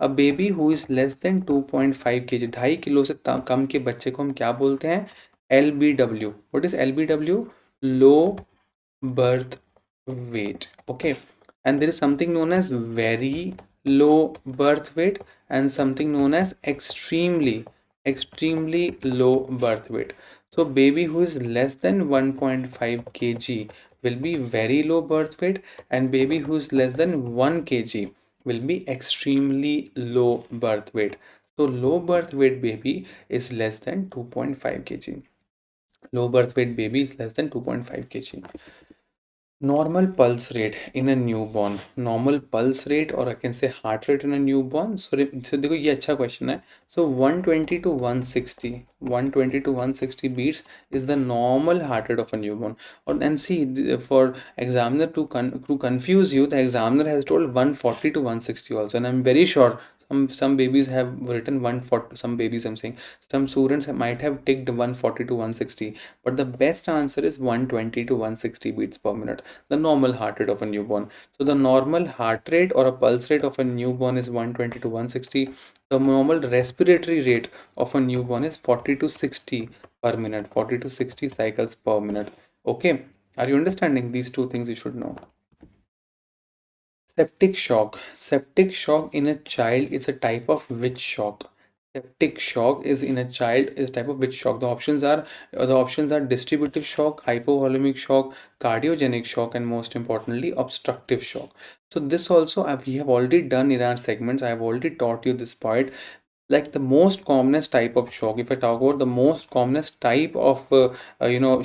A baby who is less then 2.5 kg, 2.5 kilo से कम के बच्चे को हम क्या बोलते हैं? LBW। What is LBW? Low birth weight. Okay, and there is something known as very low birth weight and something known as extremely low birth weight. So baby who is less than 1.5 kg will be very low birth weight, and baby who is less than 1 kg will be extremely low birth weight. So low birth weight baby is less than 2.5 kg. Low birth weight baby is less than 2.5 kg. Normal pulse rate in a newborn, normal pulse rate or I can say heart rate in a newborn. So देखो ये अच्छा question है. So 120 to 160, 120 to 160 beats is the normal heart rate of a newborn. And see, for examiner to confuse you, the examiner has told 140 to 160 also, and I'm very sure some babies have written 140. Some babies, I'm saying, some students might have ticked 140 to 160, but the best answer is 120 to 160 beats per minute, the normal heart rate of a newborn. So the normal heart rate or a pulse rate of a newborn is 120 to 160. The normal respiratory rate of a newborn is 40 to 60 per minute, 40 to 60 cycles per minute. Okay, are you understanding? These two things you should know. Septic shock. Septic shock in a child is a type of which shock? Septic shock is in a child is type of which shock? The options are distributive shock, hypovolemic shock, cardiogenic shock, and most importantly, obstructive shock. So this also we have already done in our segments. I have already taught you this part. Like the most commonest type of shock, if I talk about the most commonest type of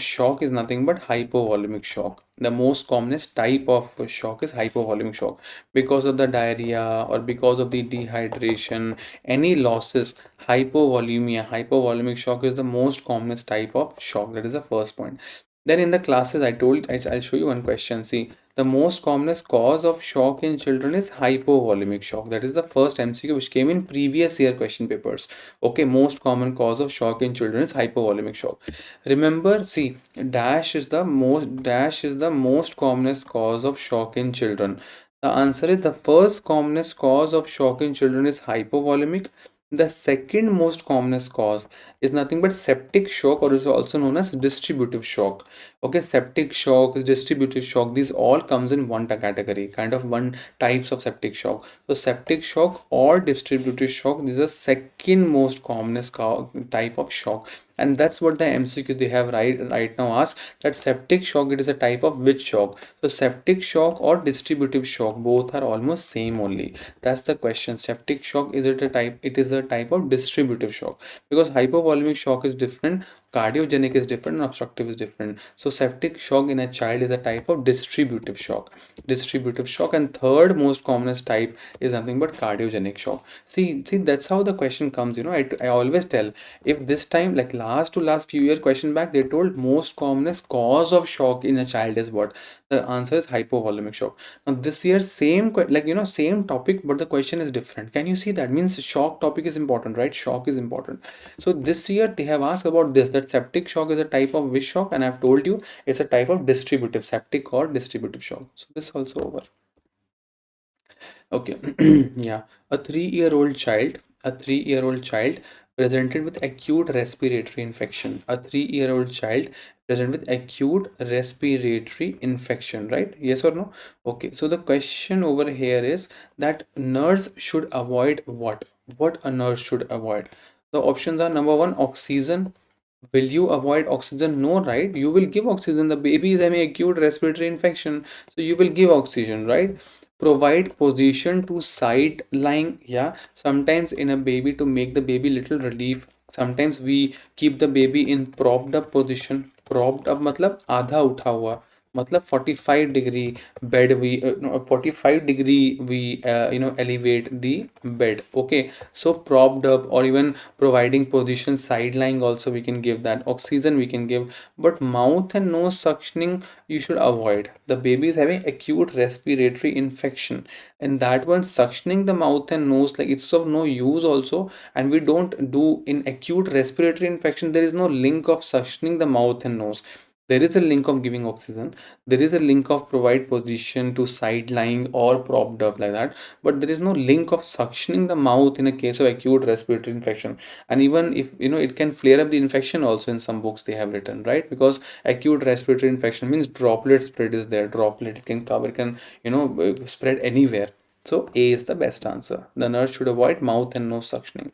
shock, is nothing but hypovolemic shock. The most commonest type of shock is hypovolemic shock, because of the diarrhea or because of the dehydration, any losses. Hypovolemic shock is the most commonest type of shock. That is the first point. Then in the classes I'll show you one question. See, the most commonest cause of shock in children is hypovolemic shock. That is the first MCQ which came in previous year question papers. Okay, most common cause of shock in children is hypovolemic shock. Remember, see, dash is the most commonest cause of shock in children. The answer is the first commonest cause of shock in children is hypovolemic. The second most commonest cause is nothing but septic shock, or is also known as distributive shock. Okay, septic shock, distributive shock, these all comes in one category, kind of one types of septic shock. So septic shock or distributive shock, this is the second most commonest type of shock. And that's what the MCQ they have right now asked, that septic shock, it is a type of which shock? So septic shock or distributive shock, both are almost same only. That's the question. Septic shock, is it a type? It is a type of distributive shock, because hypovolemic shock is different, cardiogenic is different, and obstructive is different. So septic shock in a child is a type of distributive shock. And third most commonest type is nothing but cardiogenic shock. See, that's how the question comes. I always tell, if this time, like last few year question back, they told most commonest cause of shock in a child is what? The answer is hypovolemic shock. Now this year same topic, but the question is different. Can you see that? Means shock topic is important, right? Shock is important. So this year they have asked about this, that septic shock is a type of which shock, and I've told you it's a type of distributive, septic or distributive shock. So this also over. Okay. Yeah, a 3-year-old child presented with acute respiratory infection. A 3-year-old child present with acute respiratory infection, right? Yes or no? Okay, so the question over here is that nurse should avoid what? What a nurse should avoid? The options are: number one, oxygen. Will you avoid oxygen? No, right? You will give oxygen. The baby is having acute respiratory infection, so you will give oxygen, right? Provide position to side lying. Yeah, sometimes in a baby, to make the baby little relief, sometimes we keep the baby in propped up position. Propped up matlab आधा उठा हुआ, मतलब 45 degree bed we no, 45 degree we elevate the bed. Okay, so propped up or even providing position side lying also we can give that. Oxygen we can give, but mouth and nose suctioning you should avoid. The baby is having acute respiratory infection, and that one suctioning the mouth and nose, like, it's of no use also. And we don't do in acute respiratory infection, there is no link of suctioning the mouth and nose. There is a link of giving oxygen, there is a link of provide position to side lying or propped up like that, but there is no link of suctioning the mouth in a case of acute respiratory infection. And even if it can flare up the infection also, in some books they have written, right? Because acute respiratory infection means droplet spread is there. Droplet, it can cover, can spread anywhere. So A is the best answer. The nurse should avoid mouth and nose suctioning.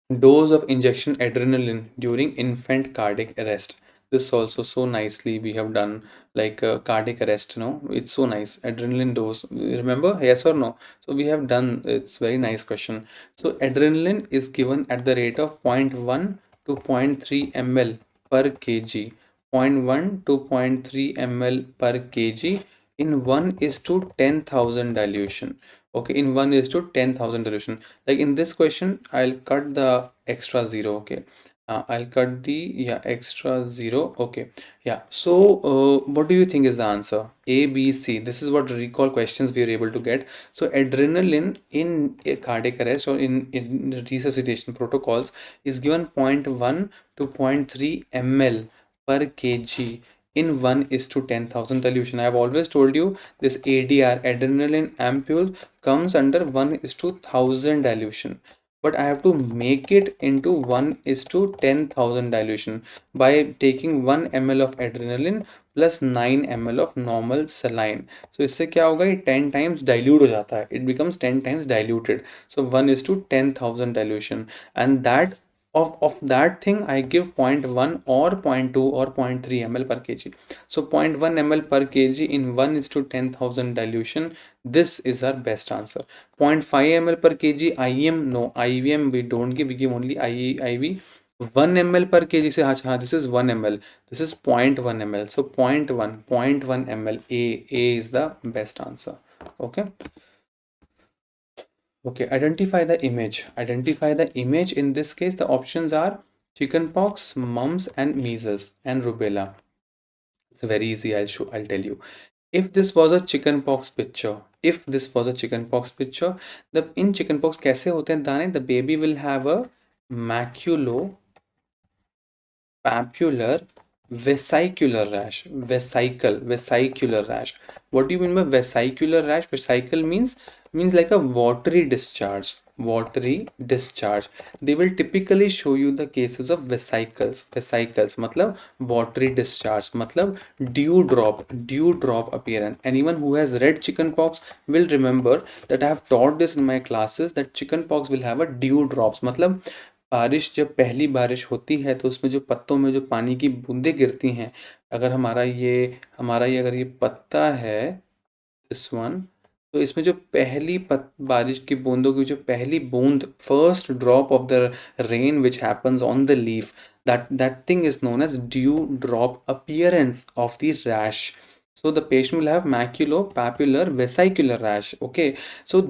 Dose of injection adrenaline during infant cardiac arrest. This also so nicely we have done, like cardiac arrest, it's so nice. Adrenaline dose, remember, yes or no? So we have done, it's very nice question. So adrenaline is given at the rate of 0.1 to 0.3 ml per kg. 0.1 to 0.3 ml per kg in 1 is to 10,000 dilution. Okay, in 1 is to 10,000 dilution. Like in this question, I'll cut the extra zero. Okay, I'll cut the, yeah, extra zero. Okay, yeah. So what do you think is the answer? A, B, C. This is what recall questions we are able to get. So adrenaline in a cardiac arrest or in resuscitation protocols is given 0.1 to 0.3 ml per kg in 1 is to 10,000 dilution. I have always told you this ADR, adrenaline ampule, comes under 1 is to 1000 dilution, but I have to make it into 1 is to 10,000 dilution by taking 1 ml of adrenaline plus 9 ml of normal saline. So इससे क्या होगा, ये 10 times dilute हो जाता है, it becomes 10 times diluted. So 1 is to 10,000 dilution, and that of that thing I give 0.1 or 0.2 or 0.3 ml per kg. So 0.1 ml per kg in 1 is to 10,000 dilution. This is our best answer. 0.5 ml per kg IM, no, IVM we don't give, we give only IV. 1 ml per kg से, हाँ, this is 1 ml, this is 0.1 ml, so 0.1 ml. A is the best answer. Okay. Okay, identify the image. Identify the image. In this case, the options are chickenpox, mumps, and measles and rubella. It's very easy. I'll tell you. If this was a chickenpox picture, the in chickenpox कैसे होते हैं दाने? The baby will have a maculo papular vesicular rash. Vesicular rash. What do you mean by vesicular rash? Vesicle means like a watery discharge. They will typically show you the cases of vesicles मतलब watery discharge, मतलब dew drop appearance. Anyone who has read chickenpox will remember that I have taught this in my classes, that chickenpox will have a dew drops, मतलब बारिश, जब पहली बारिश होती है तो उसमें जो पत्तों में जो पानी की बूंदें गिरती हैं, अगर हमारा ये अगर ये पत्ता है, दिस वन, तो इसमें जो पहली बारिश की बूंदों की जो पहली बूंद, first drop of the rain which happens on the leaf, that thing is known as dew drop appearance of the rash. So the patient will have maculopapular vesicular rash. Okay, so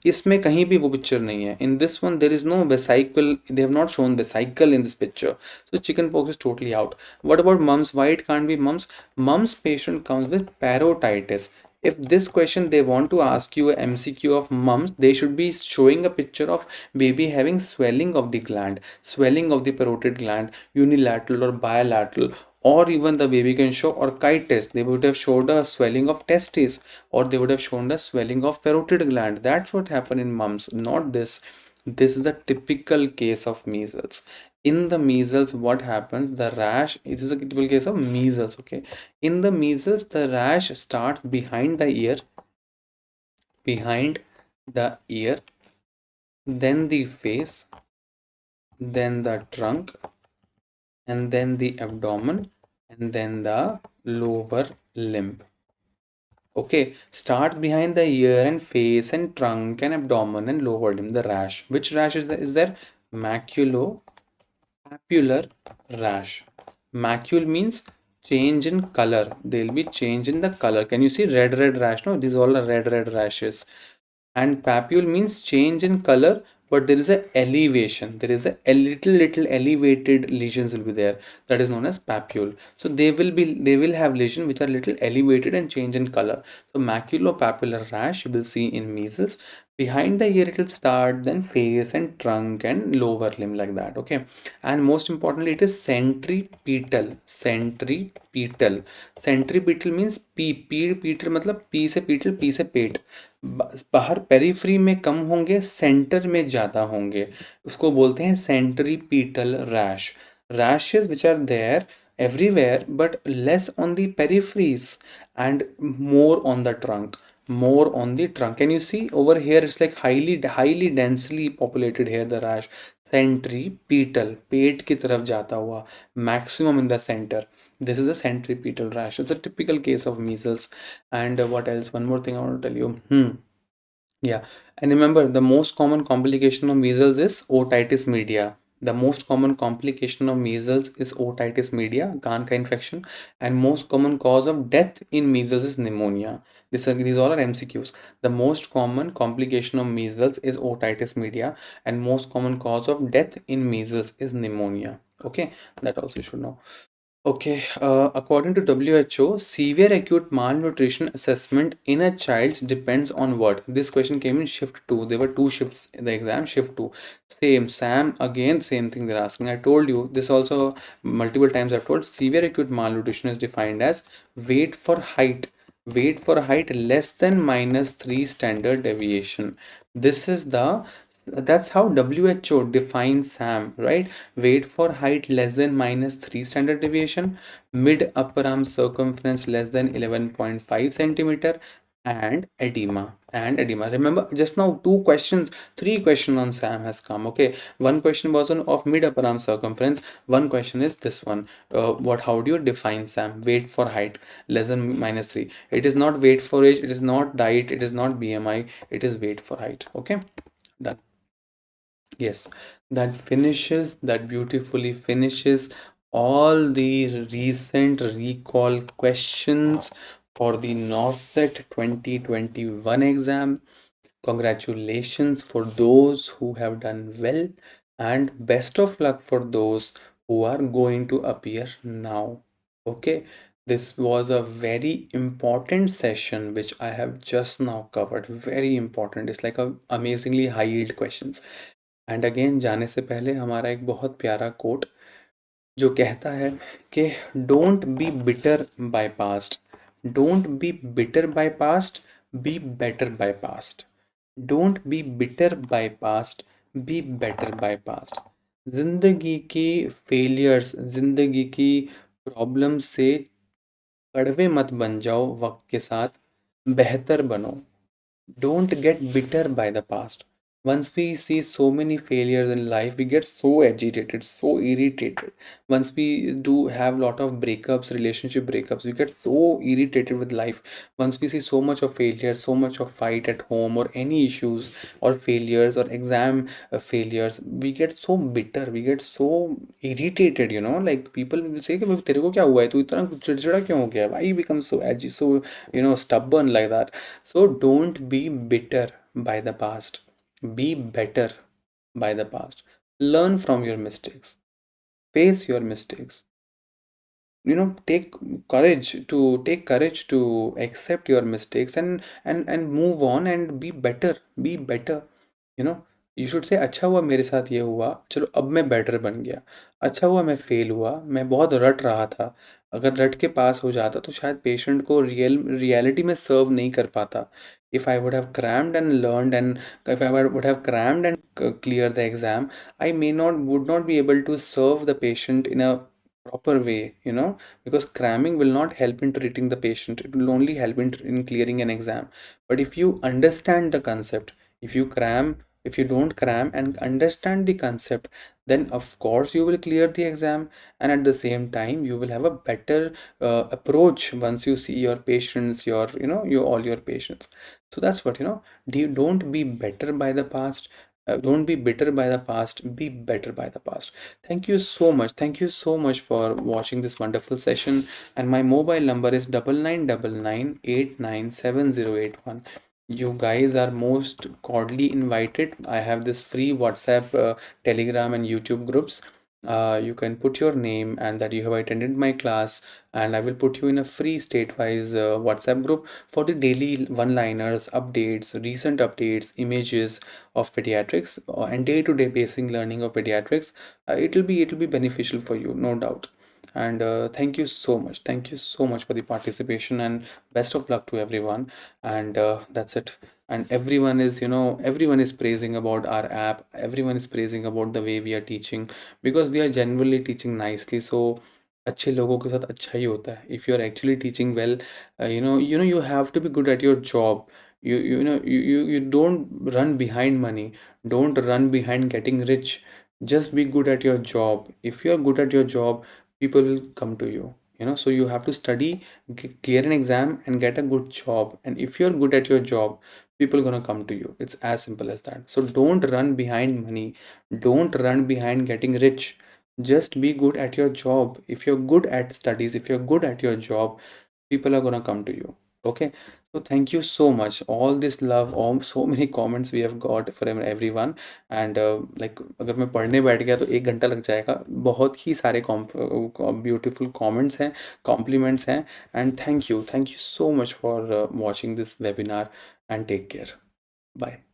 इसमें कहीं भी वो picture नहीं है. In this one there is no vesicle, they have not shown vesicle in this picture, so chickenpox is totally out. What about mumps? Why it can't be mumps? Mumps patient comes with parotitis. If this question they want to ask you a MCQ of mumps, they should be showing a picture of baby having swelling of the gland, swelling of the parotid gland, unilateral or bilateral, or even the baby can show orchitis. They would have showed a swelling of testes, or they would have shown a swelling of parotid gland. That's what happened in mumps, not this. This is the typical case of measles. In the measles, what happens? The rash, this is a typical case of measles. Okay, in the measles, the rash starts behind the ear, then the face, then the trunk, and then the abdomen, and then the lower limb. Okay, starts behind the ear and face and trunk and abdomen and lower limb. The rash. Which rash is there? Is there maculopapular rash? Macule means change in color. There'll be change in the color. Can you see red rash? No, these all are red rashes. And papule means change in color, but there is a elevation. There is a little elevated lesions will be there. That is known as papule. So they will have lesion which are little elevated and change in color. So maculopapular rash you will see in measles. Behind the ear it will start, then face and trunk and lower limb like that. Okay, and most importantly it is centripetal. Centripetal means petal मतलब P से पीटल, P से पेट, बाहर periphery में कम होंगे, centre में ज़्यादा होंगे, उसको बोलते हैं centripetal rash. Rashes which are there everywhere but less on the peripheries and more on the trunk. More on the trunk. Can you see over here? It's like highly densely populated here, the rash. Centripetal, पेट की तरफ जाता हुआ, maximum in the center. This is a centripetal rash. It's a typical case of measles. And what else? One more thing I want to tell you. Yeah, and remember the most common complication of measles is otitis media. The most common complication of measles is otitis media, कान का infection, and most common cause of death in measles is pneumonia. These all are MCQs. The most common complication of measles is otitis media, and most common cause of death in measles is pneumonia. Okay, that also you should know. Okay, according to WHO, severe acute malnutrition assessment in a child depends on what? This question came in shift 2. There were two shifts in the exam, shift 2. Same, Sam, again, same thing they're asking. I told you this also multiple times. I've told severe acute malnutrition is defined as weight for height. Weight for height less than -3 standard deviation. This is the That's how WHO defines SAM, right? Weight for height less than -3 standard deviation, mid upper arm circumference less than 11.5 centimeter, and edema. Remember, just now three questions on SAM has come. Okay, one question was on of mid upper arm circumference. One question is this one. How do you define SAM? Weight for height less than -3. It is not weight for age. It is not diet. It is not BMI. It is weight for height. Okay, done. Yes, that beautifully finishes all the recent recall questions for the Norcet 2021 exam. Congratulations for those who have done well, and best of luck for those who are going to appear now. Okay, this was a very important session which I have just now covered. Very important. It's like a amazingly high yield questions. And again जाने से पहले हमारा एक बहुत प्यारा coat जो कहता है कि don't be bitter bye past, don't be bitter bye past, be better bye past. Don't be bitter bye past, be better bye past. जिंदगी की फेलियर्स, जिंदगी की प्रॉब्लम से कड़वे मत बन जाओ, वक्त के साथ बेहतर बनो. Don't get bitter by the past. Once we see so many failures in life, we get so agitated, so irritated. Once we do have lot of breakups, relationship breakups, we get so irritated with life. Once we see so much of failure, so much of fight at home, or any issues or failures or exam failures, we get so bitter, we get so irritated, you know, like people will say कि तेरे को क्या हुआ है, तू इतना चिड़चिड़ा क्यों हो गया, why you become so edgy, so you know, stubborn like that. So don't be bitter by the past. Be better by the past. Learn from your mistakes. Face your mistakes. You know, take courage to accept your mistakes and move on and be better. Be better. You know, you should say अच्छा हुआ मेरे साथ ये हुआ, चलो अब मैं better बन गया. अच्छा हुआ मैं फेल हुआ, मैं बहुत रट रहा था. अगर रट के पास हो जाता तो शायद पेशेंट को रियलिटी में सर्व नहीं कर पाता. If I would have crammed and learned, and if I would have crammed and clear the exam, I would not be able to serve the patient in a proper way, you know, because cramming will not help in treating the patient. It will only help in clearing an exam. But if you understand the concept, if you cram, if you don't cram and understand the concept, then of course you will clear the exam, and at the same time you will have a better approach once you see your patients, your, you know, all your patients. So that's what, you know, don't be better by the past, Don't be bitter by the past, be better by the past. Thank you so much. Thank you so much for watching this wonderful session. And my mobile number is 9999897081. You guys are most cordially invited. I have this free WhatsApp, Telegram, and YouTube groups. You can put your name and that you have attended my class, and I will put you in a free state-wise WhatsApp group for the daily one-liners, updates, recent updates, images of pediatrics, and day-to-day basic learning of pediatrics. It'll be beneficial for you, no doubt. And thank you so much. Thank you so much for the participation, and best of luck to everyone. And that's it. And everyone is praising about our app. Everyone is praising about the way we are teaching, because we are genuinely teaching nicely. So अच्छे लोगों के साथ अच्छा ही होता है. If you are actually teaching well, you have to be good at your job. You don't run behind money. Don't run behind getting rich. Just be good at your job. If you are good at your job, people will come to you. So you have to study, clear an exam, and get a good job. And if you're good at your job, people gonna come to you. It's as simple as that. So don't run behind money. Don't run behind getting rich. Just be good at your job. If you're good at studies, if you're good at your job, people are gonna come to you. Okay. So thank you so much. All this love, all so many comments we have got from everyone. And like अगर मैं पढ़ने बैठ गया तो 1 घंटा लग जाएगा. बहुत ही सारे beautiful comments हैं, compliments हैं. And thank you so much for watching this webinar, and take care. Bye.